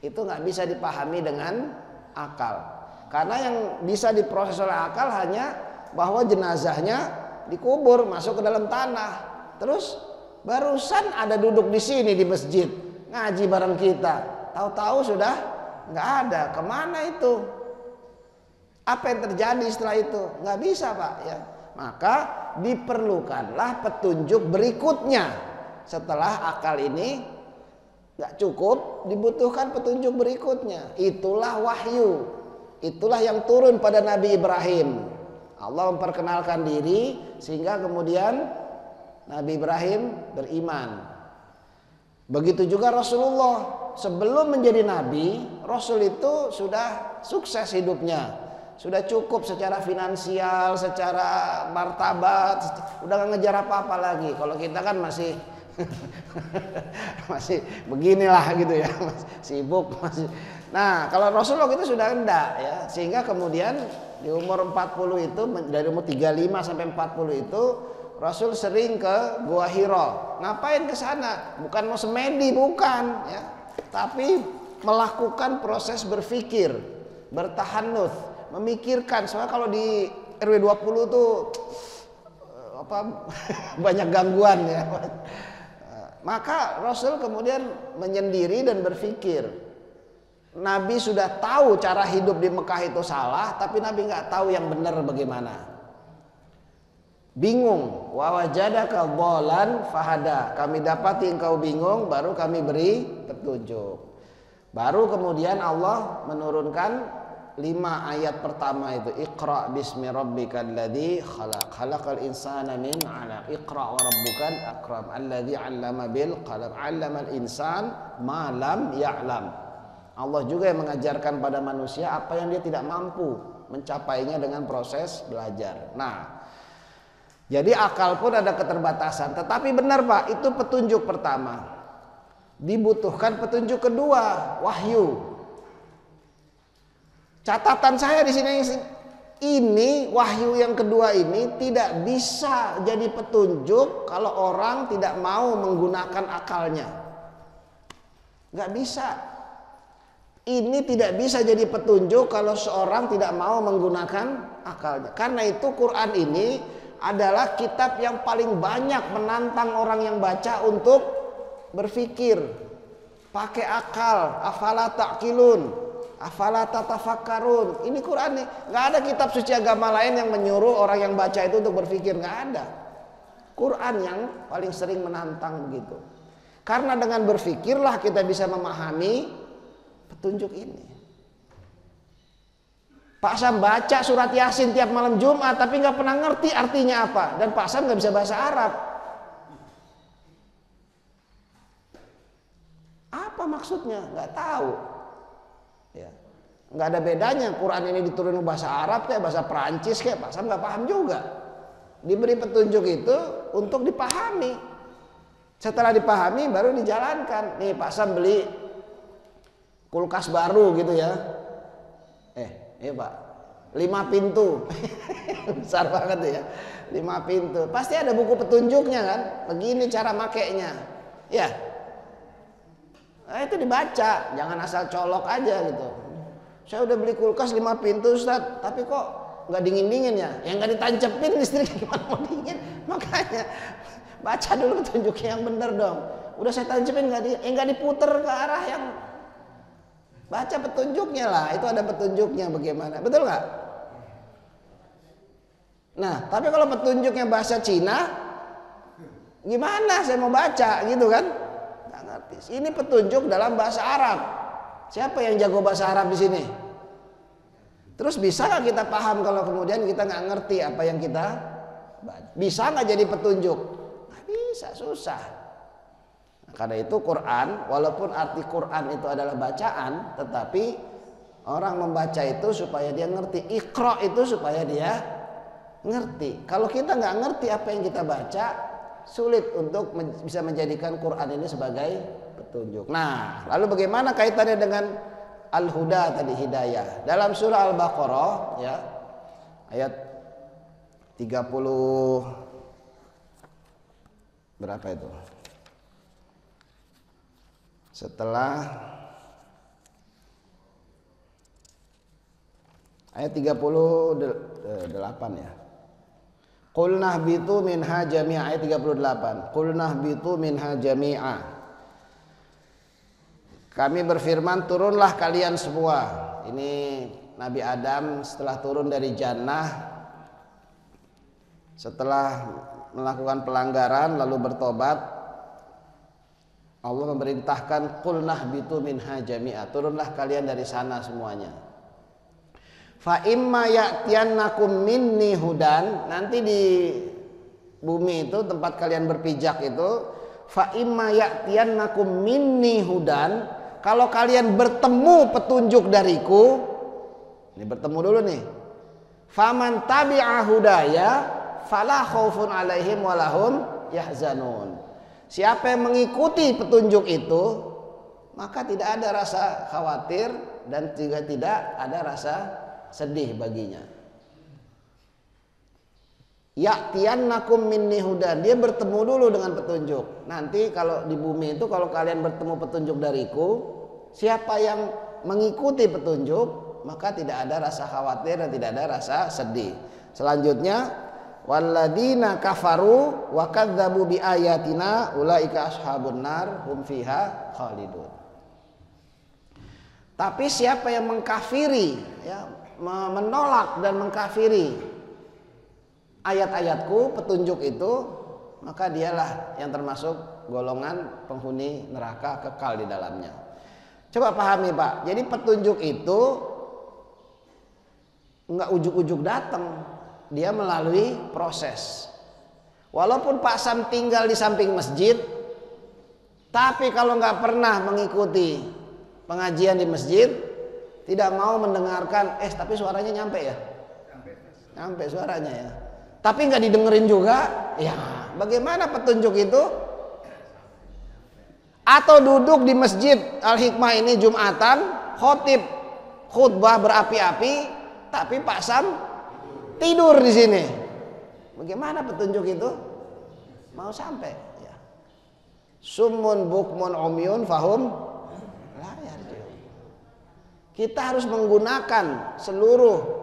itu nggak bisa dipahami dengan akal. Karena yang bisa diproses oleh akal hanya bahwa jenazahnya dikubur, masuk ke dalam tanah. Terus barusan ada duduk di sini di masjid, ngaji bareng kita, tahu-tahu sudah nggak ada. Kemana itu? Apa yang terjadi setelah itu? Nggak bisa, Pak, ya. Maka diperlukanlah petunjuk berikutnya. Setelah akal ini nggak cukup, dibutuhkan petunjuk berikutnya. Itulah wahyu. Itulah yang turun pada Nabi Ibrahim. Allah memperkenalkan diri sehingga kemudian Nabi Ibrahim beriman. Begitu juga Rasulullah. Sebelum menjadi Nabi, Rasul itu sudah sukses hidupnya. Sudah cukup secara finansial, secara martabat, udah gak ngejar apa-apa lagi. Kalau kita kan masih masih beginilah gitu ya, masih sibuk masih. Nah, kalau Rasulullah itu sudah enggak ya, sehingga kemudian di umur 40 itu, dari umur 35 sampai 40 itu Rasul sering ke Gua Hira. Ngapain ke sana? Bukan mau semedi, bukan ya, tapi melakukan proses berpikir, bertahannuts, memikirkan. Soalnya kalau di RW 20 tuh banyak gangguan ya. Maka Rasul kemudian menyendiri dan berpikir. Nabi sudah tahu cara hidup di Mekah itu salah, tapi Nabi nggak tahu yang benar bagaimana. Bingung. Wa wajadaka dhalan fahada. Kami dapati engkau bingung, baru kami beri petunjuk. Baru kemudian Allah menurunkan 5 ayat pertama itu, Iqra bismi rabbikal ladzi khalaq, khalaqal insana min 'alaq, Iqra wa rabbukal akram, alladzi 'allama bil qalam, 'allamal insan ma lam ya'lam. Allah juga yang mengajarkan pada manusia apa yang dia tidak mampu mencapainya dengan proses belajar. Nah, jadi akal pun ada keterbatasan. Tetapi benar, Pak, itu petunjuk pertama. Dibutuhkan petunjuk kedua, wahyu. Catatan saya di sini, ini wahyu yang kedua ini tidak bisa jadi petunjuk kalau orang tidak mau menggunakan akalnya. Nggak bisa. Ini tidak bisa jadi petunjuk kalau seorang tidak mau menggunakan akalnya. Karena itu Quran ini adalah kitab yang paling banyak menantang orang yang baca untuk berpikir, pakai akal. Afala ta'qilun, afala tatafakkarun. Ini Quran nih. Nggak ada kitab suci agama lain yang menyuruh orang yang baca itu untuk berpikir, nggak ada. Quran yang paling sering menantang begitu. Karena dengan berpikirlah kita bisa memahami petunjuk ini. Pak Sam baca surat Yasin tiap malam Jumat tapi nggak pernah ngerti artinya apa, dan Pak Sam nggak bisa bahasa Arab. Apa maksudnya? Nggak tahu. Ya, nggak ada bedanya Quran ini diturunkan bahasa Arab kayak bahasa Perancis kayak, Pak Sam nggak paham juga. Diberi petunjuk itu untuk dipahami. Setelah dipahami baru dijalankan. Nih Pak Sam beli kulkas baru gitu ya. Iya Pak, 5 pintu. Besar banget ya, 5 pintu. Pasti ada buku petunjuknya kan. Begini cara makainya. Ya. Nah, itu dibaca, jangan asal colok aja gitu. Saya udah beli kulkas 5 pintu Ustaz, tapi kok nggak dingin-dingin ya? Yang nggak ditancepin listrik gimana mau dingin? Makanya baca dulu petunjuknya yang benar dong. Udah saya tancepin nggak diputer ke arah yang Baca petunjuknya lah, itu ada petunjuknya bagaimana, betul nggak? Nah, tapi kalau petunjuknya bahasa Cina, gimana saya mau baca gitu kan? Nggak ngerti. Ini petunjuk dalam bahasa Arab. Siapa yang jago bahasa Arab di sini? Terus bisa nggak kita paham kalau kemudian kita nggak ngerti apa yang kita baca? Bisa nggak jadi petunjuk? Nggak bisa, susah. Nah, karena itu Quran, walaupun arti Quran itu adalah bacaan, tetapi orang membaca itu supaya dia ngerti. Iqra itu supaya dia ngerti. Kalau kita nggak ngerti apa yang kita baca, sulit untuk bisa menjadikan Quran ini sebagai petunjuk. Nah, lalu bagaimana kaitannya dengan Al-Huda tadi, hidayah? Dalam surah Al-Baqarah ya, ayat 30 berapa itu? Setelah ayat 38 ya. Qul nahbitu minha jami'a, ayat 38. Qul nahbitu minha jami'a. Kami berfirman, turunlah kalian semua. Ini Nabi Adam setelah turun dari jannah, setelah melakukan pelanggaran lalu bertobat, Allah memerintahkan qul nahbitu minha jami'a, turunlah kalian dari sana semuanya. Fa imma ya'tiyannakum minni hudan, nanti di bumi itu tempat kalian berpijak itu, fa imma ya'tiyannakum minni hudan, kalau kalian bertemu petunjuk dariku, ini bertemu dulu nih. Faman tabi'a hudaya fala khaufun 'alaihim walahum yahzanun. Siapa yang mengikuti petunjuk itu, maka tidak ada rasa khawatir dan juga tidak ada rasa sedih baginya. Ya'tiyannakum minni hudan, dia bertemu dulu dengan petunjuk. Nanti kalau di bumi itu, kalau kalian bertemu petunjuk dariku, siapa yang mengikuti petunjuk, maka tidak ada rasa khawatir dan tidak ada rasa sedih. Selanjutnya, walladzina kafaru wa kadzdzabu biayatina ulaika ashabun nar hum fiha khalidun. Tapi siapa yang mengkafiri, ya, menolak dan mengkafiri ayat-ayatku, petunjuk itu, maka dialah yang termasuk golongan penghuni neraka kekal di dalamnya. Coba pahami Pak, jadi petunjuk itu enggak ujuk-ujuk datang, dia melalui proses. Walaupun Pak Sam tinggal di samping masjid, tapi kalau nggak pernah mengikuti pengajian di masjid, tidak mau mendengarkan, tapi suaranya nyampe ya? Nyampe suaranya ya. Tapi nggak didengerin juga, ya bagaimana petunjuk itu? Atau duduk di masjid Al-Hikmah ini Jumatan, khotib khutbah berapi-api, tapi Pak Sam tidur di sini. Bagaimana petunjuk itu mau sampai? Ya. Summun bukmun umyun fahum la yarji'un. Kita harus menggunakan seluruh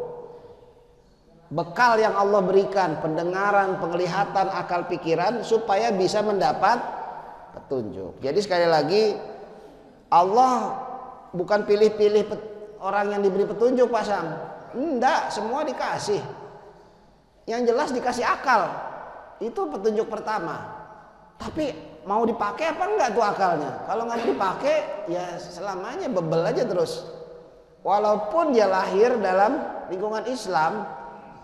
bekal yang Allah berikan, pendengaran, penglihatan, akal pikiran, supaya bisa mendapat petunjuk. Jadi sekali lagi, Allah bukan pilih-pilih orang yang diberi petunjuk Pak Sam. Enggak, semua dikasih. Yang jelas dikasih akal. Itu petunjuk pertama. Tapi mau dipakai apa enggak tuh akalnya? Kalau nggak dipakai, ya selamanya bebel aja terus. Walaupun dia lahir dalam lingkungan Islam,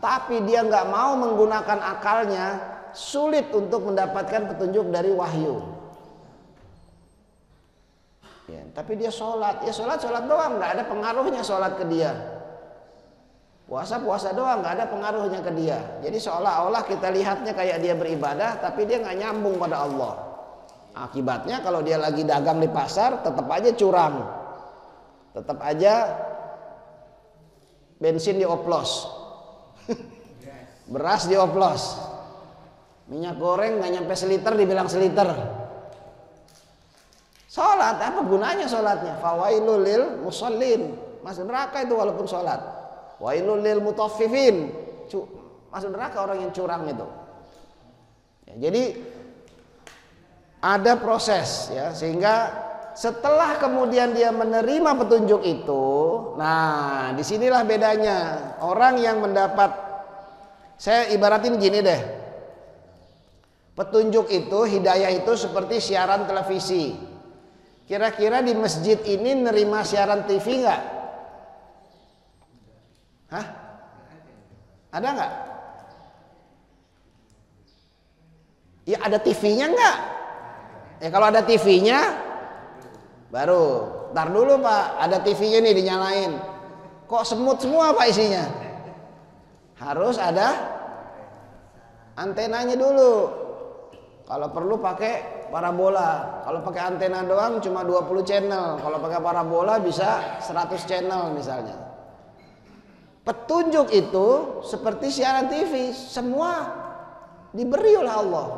tapi dia nggak mau menggunakan akalnya, sulit untuk mendapatkan petunjuk dari wahyu. Ya, tapi dia sholat, ya sholat doang, nggak ada pengaruhnya sholat ke dia. Puasa doang, nggak ada pengaruhnya ke dia. Jadi seolah-olah kita lihatnya kayak dia beribadah, tapi dia nggak nyambung pada Allah. Akibatnya kalau dia lagi dagang di pasar, tetap aja curang, tetap aja bensin dioplos, beras dioplos, minyak goreng nggak nyampe seliter dibilang seliter. Sholat apa gunanya sholatnya? Fawailul lil musallin, masuk neraka itu walaupun sholat. Wailul lil mutaffifin, masuk neraka orang yang curang itu. Ya, jadi ada proses ya, sehingga setelah kemudian dia menerima petunjuk itu, nah disinilah bedanya orang yang mendapat. Saya ibaratin gini deh, petunjuk itu, hidayah itu seperti siaran televisi. Kira-kira di masjid ini nerima siaran TV nggak? Hah? Ada nggak? Ya ada TV-nya nggak? Ya kalau ada TV-nya baru, ntar dulu Pak, ada TV-nya nih dinyalain. Kok semut semua Pak isinya? Harus ada antenanya dulu. Kalau perlu pakai parabola. Kalau pakai antena doang cuma 20 channel. Kalau pakai parabola bisa 100 channel misalnya. Petunjuk itu seperti siaran TV, semua diberi oleh Allah.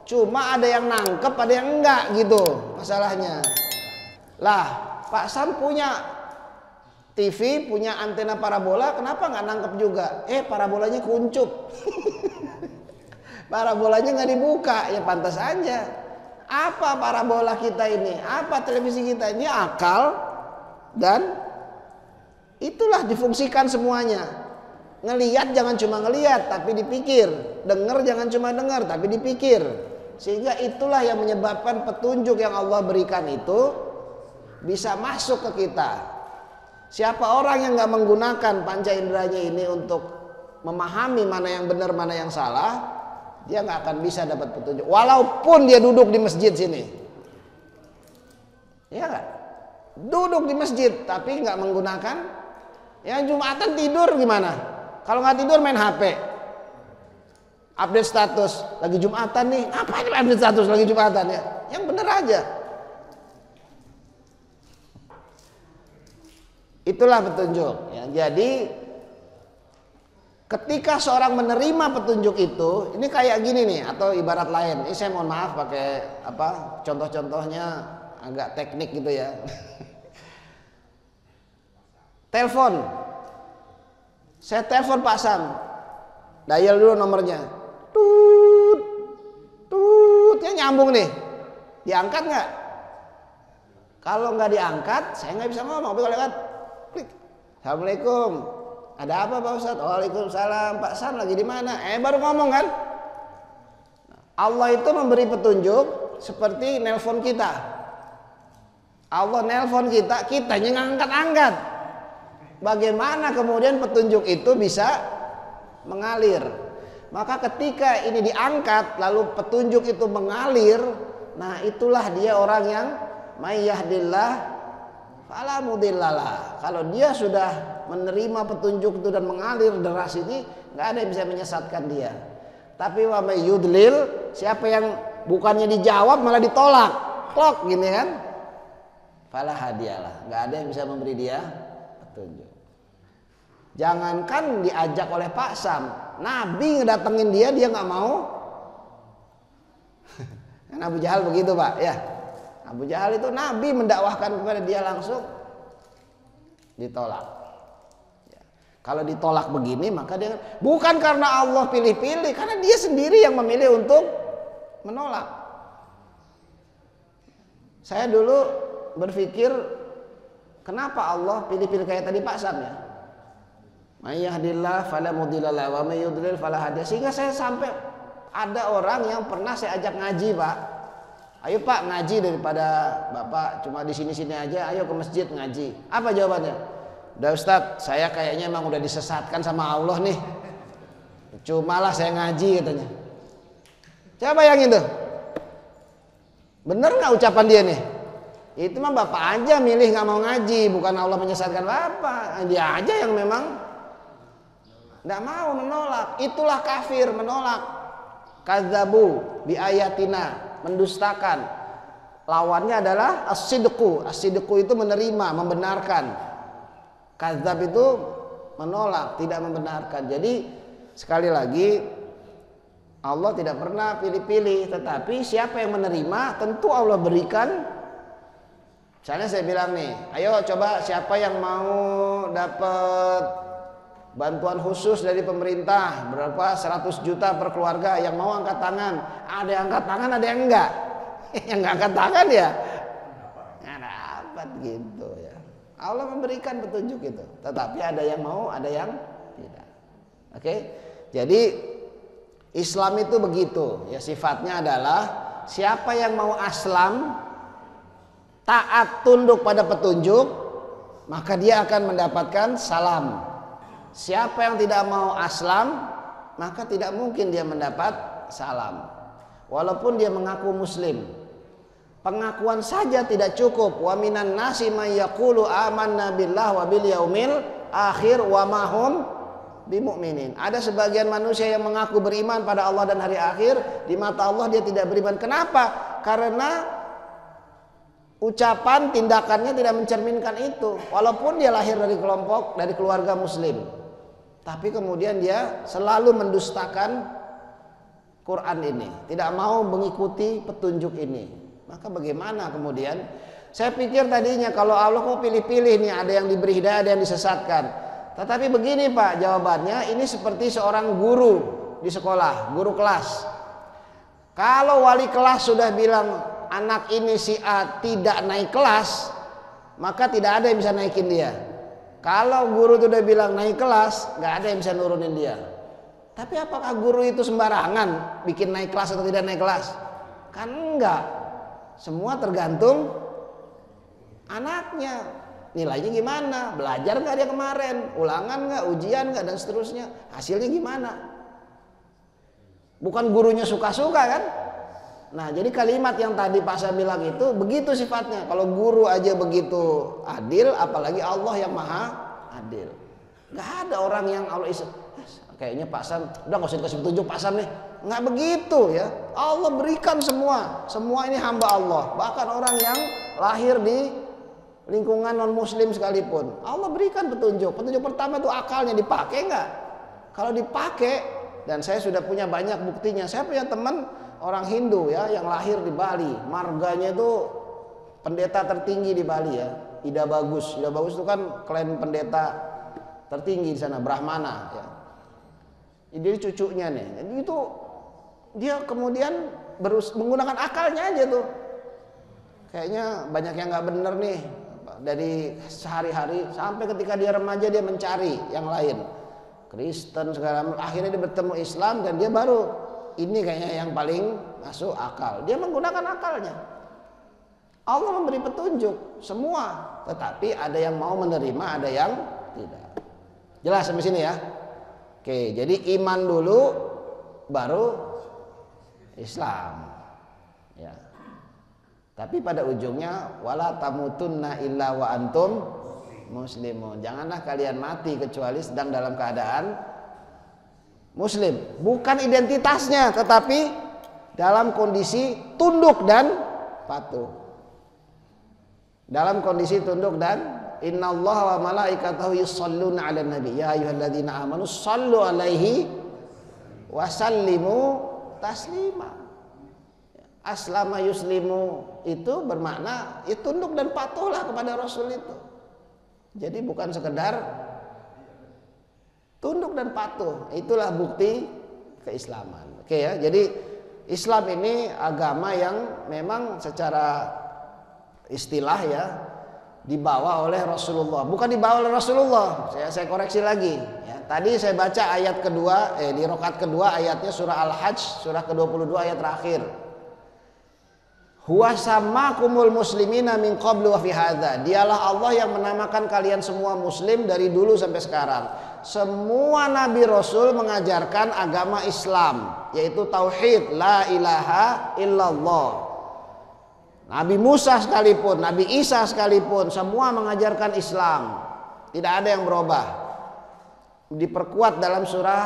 Cuma ada yang nangkep, ada yang enggak gitu masalahnya. Lah, Pak Sam punya TV, punya antena parabola, kenapa nggak nangkep juga? Parabolanya kuncup. Parabolanya nggak dibuka, ya pantas aja. Apa parabola kita ini? Apa televisi kita ini? Akal dan itulah difungsikan semuanya. Ngelihat jangan cuma ngelihat, tapi dipikir. Dengar jangan cuma dengar, tapi dipikir. Sehingga itulah yang menyebabkan petunjuk yang Allah berikan itu bisa masuk ke kita. Siapa orang yang nggak menggunakan panca inderanya ini untuk memahami mana yang benar, mana yang salah, dia nggak akan bisa dapat petunjuk. Walaupun dia duduk di masjid sini, ya nggak? Duduk di masjid tapi nggak menggunakan. Yang Jumatan tidur gimana? Kalau nggak tidur main HP, update status lagi Jumatan nih. Apa ini update status lagi Jumatan ya? Yang bener aja. Itulah petunjuk ya. Jadi ketika seorang menerima petunjuk itu, ini kayak gini nih, atau ibarat lain. Ini saya mohon maaf pakai apa? Contoh-contohnya agak teknik gitu ya. Telepon. Saya telepon Pak Sam. Dial dulu nomornya. Tut. Tut, ya nyambung nih. Diangkat nggak? Kalau nggak diangkat, saya nggak bisa ngomong. Tapi kalau diangkat, klik. Assalamualaikum. Ada apa Pak Ustadz? Waalaikumsalam. Pak Sam lagi di mana? Baru ngomong kan? Allah itu memberi petunjuk seperti nelpon kita. Allah nelpon kita, kitanya nggak angkat-angkat. Bagaimana kemudian petunjuk itu bisa mengalir? Maka ketika ini diangkat, lalu petunjuk itu mengalir, nah itulah dia orang yang may yahdillah fala mudhillalah. Kalau dia sudah menerima petunjuk itu dan mengalir deras ini, nggak ada yang bisa menyesatkan dia. Tapi wa may yudlil, siapa yang bukannya dijawab malah ditolak, klok gini kan, fala hadiyalah, nggak ada yang bisa memberi dia petunjuk. Jangankan diajak oleh Pak Sam, Nabi ngedatengin dia nggak mau. Kan Abu Jahal begitu Pak ya. Abu Jahal itu Nabi mendakwahkan kepada dia langsung ditolak. Ya. Kalau ditolak begini maka dia bukan karena Allah pilih-pilih, karena dia sendiri yang memilih untuk menolak. Saya dulu berpikir kenapa Allah pilih-pilih kayak tadi Pak Sam ya. May yahdillah fala mudhillalah wa may yudlil fala hadiya. Sehingga saya sampai ada orang yang pernah saya ajak ngaji Pak. Ayo Pak ngaji, daripada Bapak cuma di sini-sini aja, ayo ke masjid ngaji. Apa jawabannya? Udah Ustadz, saya kayaknya emang udah disesatkan sama Allah nih. Cumalah saya ngaji katanya. Coba bayangin tuh. Bener nggak ucapan dia nih? Itu mah Bapak aja milih nggak mau ngaji, bukan Allah menyesatkan Bapak. Dia aja yang memang nggak mau, menolak. Itulah kafir, menolak. Kadzabu bi ayatina, mendustakan. Lawannya adalah as-sidqu. As-sidqu itu menerima, membenarkan. Kadzab itu menolak, tidak membenarkan. Jadi sekali lagi Allah tidak pernah pilih-pilih, tetapi siapa yang menerima tentu Allah berikan. Misalnya saya bilang nih, ayo coba siapa yang mau dapat bantuan khusus dari pemerintah berapa 100 juta per keluarga, yang mau angkat tangan. Ada yang angkat tangan, ada yang enggak. Yang enggak angkat tangan ya syarat gitu ya. Allah memberikan petunjuk itu, tetapi ada yang mau, ada yang tidak. Oke? Jadi Islam itu begitu ya, sifatnya adalah siapa yang mau aslam, taat tunduk pada petunjuk, maka dia akan mendapatkan salam. Siapa yang tidak mau aslam, maka tidak mungkin dia mendapat salam. Walaupun dia mengaku muslim, pengakuan saja tidak cukup. Wa minan nasi may yaqulu amanna billah wa bil yaumil akhir wa ma hum bimu'minin. Ada sebagian manusia yang mengaku beriman pada Allah dan hari akhir, di mata Allah dia tidak beriman. Kenapa? Karena ucapan, tindakannya tidak mencerminkan itu. Walaupun dia lahir dari kelompok, dari keluarga muslim, tapi kemudian dia selalu mendustakan Quran ini, tidak mau mengikuti petunjuk ini. Maka bagaimana kemudian? Saya pikir tadinya kalau Allah kok pilih-pilih nih, ada yang diberi hidayah, ada yang disesatkan. Tetapi begini Pak jawabannya, ini seperti seorang guru di sekolah, guru kelas. Kalau wali kelas sudah bilang anak ini si A tidak naik kelas, maka tidak ada yang bisa naikin dia. Kalau guru itu udah bilang naik kelas, nggak ada yang bisa nurunin dia. Tapi apakah guru itu sembarangan bikin naik kelas atau tidak naik kelas? Kan enggak. Semua tergantung anaknya. Nilainya gimana? Belajar nggak dia kemarin? Ulangan nggak? Ujian nggak? Dan seterusnya. Hasilnya gimana? Bukan gurunya suka-suka kan? Nah, jadi kalimat yang tadi Pak saya bilang itu begitu sifatnya. Kalau guru aja begitu adil, apalagi Allah yang maha adil. Nggak ada orang yang Allah kayaknya Pak Sam udah nggak usah dikasih petunjuk Pak Sam nih. Nggak begitu ya. Allah berikan semua. Semua ini hamba Allah. Bahkan orang yang lahir di lingkungan non muslim sekalipun, Allah berikan petunjuk. Petunjuk pertama itu akalnya dipakai nggak? Kalau dipakai, dan saya sudah punya banyak buktinya. Saya punya teman orang Hindu ya yang lahir di Bali. Marganya itu pendeta tertinggi di Bali ya. Ida Bagus. Ida Bagus itu kan klan pendeta tertinggi di sana, Brahmana ya. Jadi cucunya nih. Jadi itu dia kemudian menggunakan akalnya aja tuh. Kayaknya banyak yang nggak bener nih dari sehari-hari sampai ketika dia remaja dia mencari yang lain. Kristen segala, akhirnya dia bertemu Islam dan dia baru ini kayaknya yang paling masuk akal. Dia menggunakan akalnya. Allah memberi petunjuk semua, tetapi ada yang mau menerima, ada yang tidak. Jelas sampai sini ya? Oke, jadi iman dulu baru Islam. Ya. Tapi pada ujungnya wala tamutunna illa wa antum muslimun. Janganlah kalian mati kecuali sedang dalam keadaan muslim. Bukan identitasnya, tetapi dalam kondisi tunduk dan patuh. Dalam kondisi tunduk dan innallaha wa malaikatahu yusholluna 'alan nabi ya ayyuhalladzina amanu shallu 'alaihi wa sallimu taslima. Aslama yuslimu itu bermakna ya tunduk dan patuhlah kepada Rasul itu. Jadi bukan sekedar tunduk dan patuh, itulah bukti keislaman. Oke ya, jadi Islam ini agama yang memang secara istilah ya dibawa oleh Rasulullah, bukan dibawa oleh Rasulullah. Saya koreksi lagi. Ya, tadi saya baca ayat kedua, di rakaat kedua ayatnya surah Al-Hajj, surah ke-22 ayat terakhir. Huwa sammakumul muslimina min qablu wa fi hadza. Dialah Allah yang menamakan kalian semua muslim dari dulu sampai sekarang. Semua nabi rasul mengajarkan agama Islam, yaitu tauhid, la ilaha illallah. Nabi Musa sekalipun, Nabi Isa sekalipun, semua mengajarkan Islam. Tidak ada yang berubah. Diperkuat dalam surah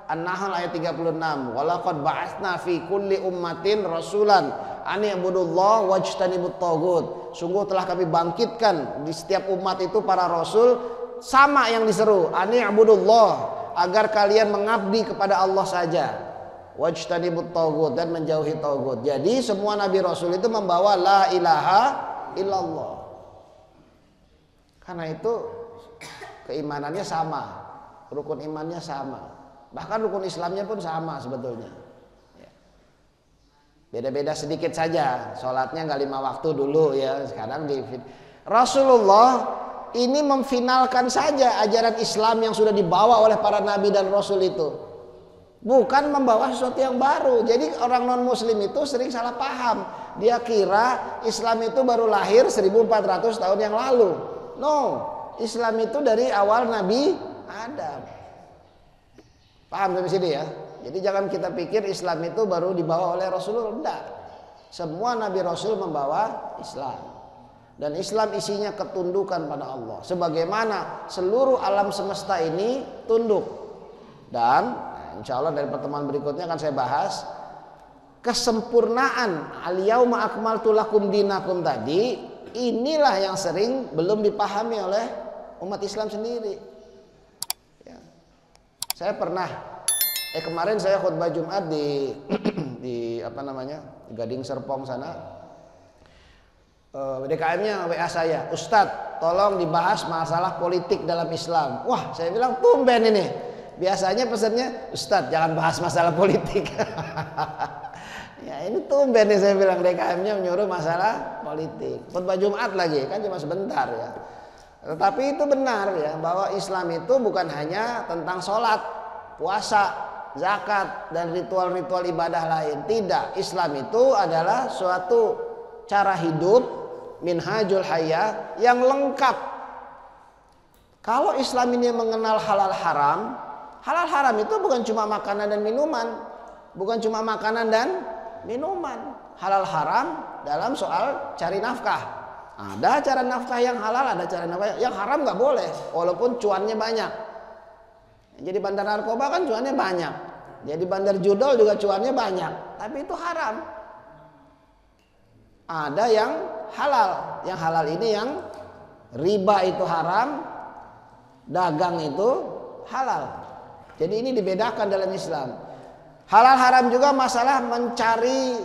An-Nahl ayat 36. Walaqad ba'atsna fi kulli ummatin rasulan an i'budullaha wajtanibut taghut. Sungguh telah kami bangkitkan di setiap umat itu para rasul sama yang diseru, an i'budullaha, agar kalian mengabdi kepada Allah saja. Wajtanibut taghut, dan menjauhi taghut. Jadi semua nabi rasul itu membawa la ilaha illallah. Karena itu keimanannya sama, rukun imannya sama, bahkan rukun Islamnya pun sama sebetulnya. Beda-beda sedikit saja, sholatnya nggak 5 waktu dulu ya, sekarang Rasulullah ini memfinalkan saja ajaran Islam yang sudah dibawa oleh para nabi dan rasul itu, bukan membawa sesuatu yang baru. Jadi orang non muslim itu sering salah paham, dia kira Islam itu baru lahir 1400 tahun yang lalu. No, Islam itu dari awal Nabi Adam. Paham sampai sini ya? Jadi jangan kita pikir Islam itu baru dibawa oleh Rasulullah. Enggak. Semua nabi rasul membawa Islam. Dan Islam isinya ketundukan pada Allah, sebagaimana seluruh alam semesta ini tunduk. Dan insya Allah dari pertemuan berikutnya akan saya bahas kesempurnaan al-yauma akmaltu lakum dinakum tadi. Inilah yang sering belum dipahami oleh umat Islam sendiri ya. Saya pernah kemarin saya khutbah Jumat di apa namanya, di Gading Serpong sana. DKM-nya WA saya, Ustadz tolong dibahas masalah politik dalam Islam. Wah, saya bilang tumben ini. Biasanya pesannya, Ustadz jangan bahas masalah politik. Ya ini tumben nih, saya bilang DKM-nya menyuruh masalah politik. Khutbah Jumat lagi, kan cuma sebentar ya. Tetapi itu benar ya, bahwa Islam itu bukan hanya tentang sholat, puasa, zakat, dan ritual-ritual ibadah lain. Tidak, Islam itu adalah suatu cara hidup, minhajul hayah yang lengkap. Kalau Islam ini mengenal halal haram itu bukan cuma makanan dan minuman, bukan cuma makanan dan minuman. Halal haram dalam soal cari nafkah. Ada cara nafkah yang halal, ada cara nafkah yang haram nggak boleh, walaupun cuannya banyak. Jadi bandar narkoba kan cuannya banyak, jadi bandar judol juga cuannya banyak, tapi itu haram. Ada yang halal ini yang riba itu haram, dagang itu halal. Jadi ini dibedakan dalam Islam. Halal haram juga masalah mencari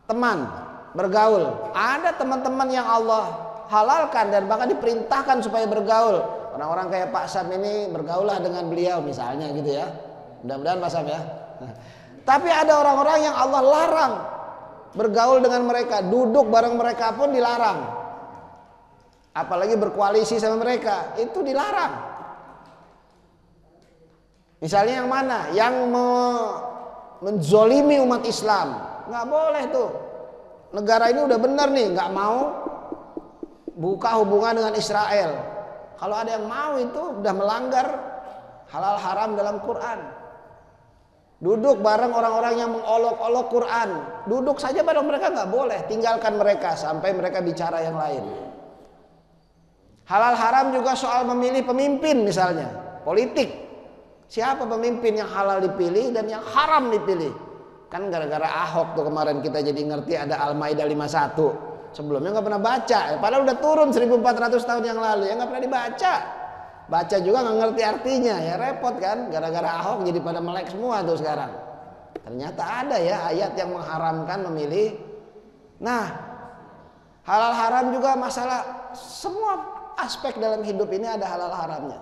teman, bergaul. Ada teman-teman yang Allah halalkan dan bahkan diperintahkan supaya bergaul. Orang-orang kayak Pak Sam ini bergaullah dengan beliau misalnya gitu ya. Mudah-mudahan Pak Sam ya. Tapi ada orang-orang yang Allah larang bergaul dengan mereka, duduk bareng mereka pun dilarang. Apalagi berkoalisi sama mereka, itu dilarang. Misalnya yang mana? Yang menzolimi umat Islam, nggak boleh tuh. Negara ini udah benar nih, nggak mau buka hubungan dengan Israel. Kalau ada yang mau itu udah melanggar halal haram dalam Quran. Duduk bareng orang-orang yang mengolok-olok Quran, duduk saja bareng mereka nggak boleh, tinggalkan mereka sampai mereka bicara yang lain. Halal haram juga soal memilih pemimpin misalnya, politik. Siapa pemimpin yang halal dipilih dan yang haram dipilih? Kan gara-gara Ahok tuh kemarin kita jadi ngerti ada Al-Maidah 51. Sebelumnya nggak pernah baca, padahal udah turun 1400 tahun yang lalu, ya nggak pernah dibaca. Baca juga nggak ngerti artinya, ya repot kan. Gara-gara Ahok jadi pada melek semua tuh sekarang. Ternyata ada ya ayat yang mengharamkan memilih. Nah, halal haram juga masalah, semua aspek dalam hidup ini ada halal haramnya.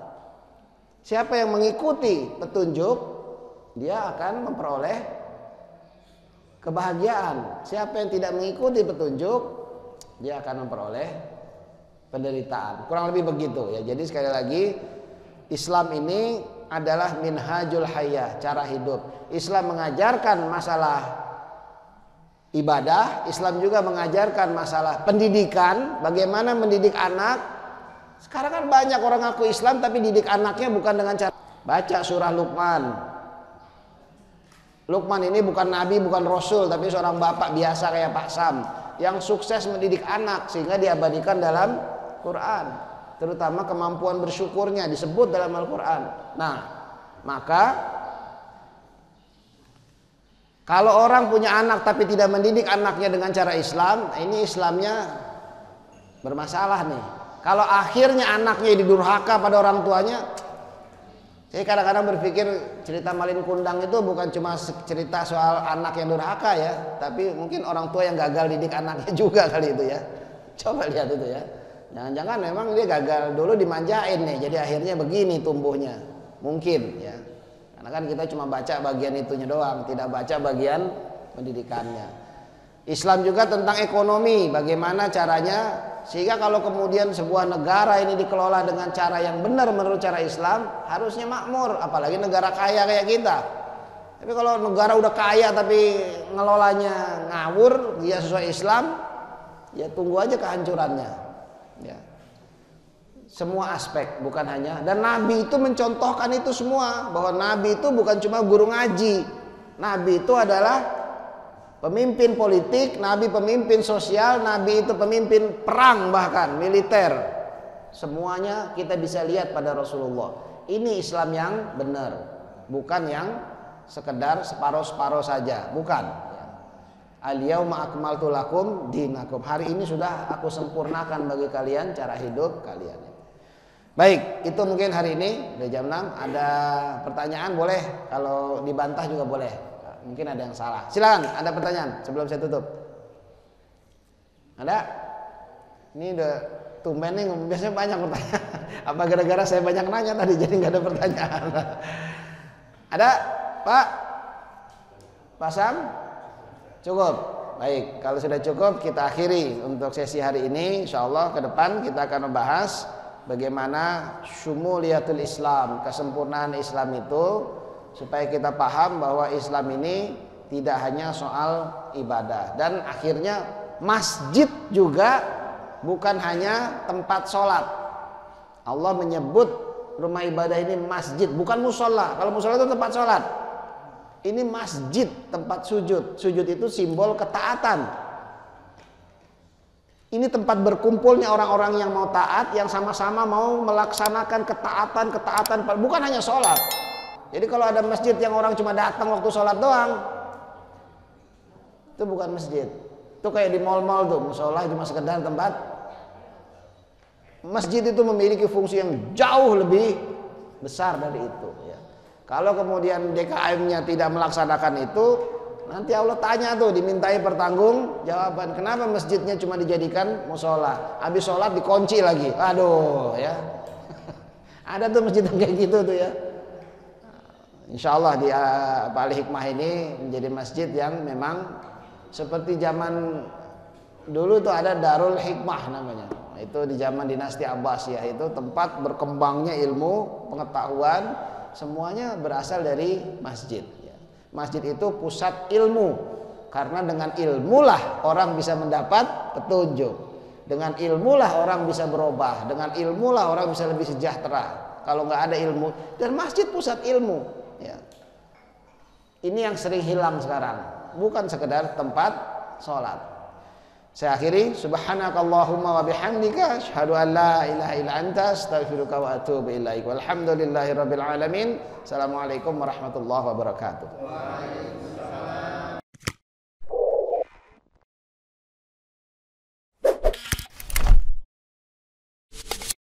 Siapa yang mengikuti petunjuk, dia akan memperoleh kebahagiaan. Siapa yang tidak mengikuti petunjuk, dia akan memperoleh penderitaan. Kurang lebih begitu ya. Jadi sekali lagi, Islam ini adalah minhajul hayah, cara hidup. Islam mengajarkan masalah ibadah, Islam juga mengajarkan masalah pendidikan, bagaimana mendidik anak. Sekarang kan banyak orang ngaku Islam tapi didik anaknya bukan dengan cara baca surah Luqman. Luqman ini bukan nabi, bukan rasul, tapi seorang bapak biasa kayak Pak Sam yang sukses mendidik anak sehingga diabadikan dalam Quran, terutama kemampuan bersyukurnya disebut dalam Al-Quran. Nah, maka kalau orang punya anak tapi tidak mendidik anaknya dengan cara Islam, ini Islamnya bermasalah nih. Kalau akhirnya anaknya didurhaka pada orang tuanya, saya kadang-kadang berpikir cerita Malin Kundang itu bukan cuma cerita soal anak yang durhaka ya, tapi mungkin orang tua yang gagal didik anaknya juga kali itu ya. Coba lihat itu ya. Jangan-jangan memang dia gagal dulu dimanjain nih, jadi akhirnya begini tumbuhnya. Mungkin ya. Karena kan kita cuma baca bagian itunya doang, tidak baca bagian pendidikannya. Islam juga tentang ekonomi, bagaimana caranya sehingga kalau kemudian sebuah negara ini dikelola dengan cara yang benar menurut cara Islam, harusnya makmur, apalagi negara kaya kayak kita. Tapi kalau negara udah kaya tapi ngelolanya ngawur, dia sesuai Islam, ya tunggu aja kehancurannya. Ya. Semua aspek, bukan hanya, dan Nabi itu mencontohkan itu semua, bahwa Nabi itu bukan cuma guru ngaji. Nabi itu adalah pemimpin politik, Nabi pemimpin sosial, Nabi itu pemimpin perang, bahkan militer. Semuanya kita bisa lihat pada Rasulullah. Ini Islam yang benar, bukan yang sekedar separuh-separuh saja, bukan. Al-yauma akmaltu lakum dinakum. Hari ini sudah aku sempurnakan bagi kalian cara hidup kalian. Baik, itu mungkin hari ini udah jam 6. Ada pertanyaan boleh, kalau dibantah juga boleh. Mungkin ada yang salah. Silakan, ada pertanyaan sebelum saya tutup. Ada? Ini udah tumben nih, biasanya banyak pertanyaan. Apa gara-gara saya banyak nanya tadi jadi nggak ada pertanyaan? Ada, Pak? Pak Sam? Cukup. Baik, kalau sudah cukup kita akhiri untuk sesi hari ini. Insya Allah ke depan kita akan membahas bagaimana syumuliyatul Islam, kesempurnaan Islam itu, supaya kita paham bahwa Islam ini tidak hanya soal ibadah. Dan akhirnya masjid juga bukan hanya tempat sholat. Allah menyebut rumah ibadah ini masjid, bukan musola. Kalau musola itu tempat sholat, ini masjid, tempat sujud. Sujud itu simbol ketaatan. Ini tempat berkumpulnya orang-orang yang mau taat, yang sama-sama mau melaksanakan ketaatan, bukan hanya sholat. Jadi kalau ada masjid yang orang cuma datang waktu sholat doang, itu bukan masjid. Itu kayak di mal-mal tuh, musola cuma sekedar tempat. Masjid itu memiliki fungsi yang jauh lebih besar dari itu. Ya. Kalau kemudian DKM-nya tidak melaksanakan itu, nanti Allah tanya tuh, dimintai pertanggungjawaban. Kenapa masjidnya cuma dijadikan musola? Habis sholat dikunci lagi. Aduh, ya. Ada tuh masjid yang kayak gitu tuh ya. Insya Allah di Al-Hikmah ini menjadi masjid yang memang seperti zaman dulu tuh ada Darul Hikmah namanya. Itu di zaman dinasti Abbasiyah, itu tempat berkembangnya ilmu, pengetahuan, semuanya berasal dari masjid. Masjid itu pusat ilmu, karena dengan ilmulah orang bisa mendapat petunjuk. Dengan ilmulah orang bisa berubah, dengan ilmulah orang bisa lebih sejahtera. Kalau nggak ada ilmu, dan masjid pusat ilmu. Ya. Ini yang sering hilang sekarang, bukan sekedar tempat sholat. Saya akhiri, subhanakallahumma wa bihamdika asyhadu an la ilaha illa anta astaghfiruka wa atubu ilaik. Walhamdulillahirabbil alamin. Assalamualaikum warahmatullahi wabarakatuh.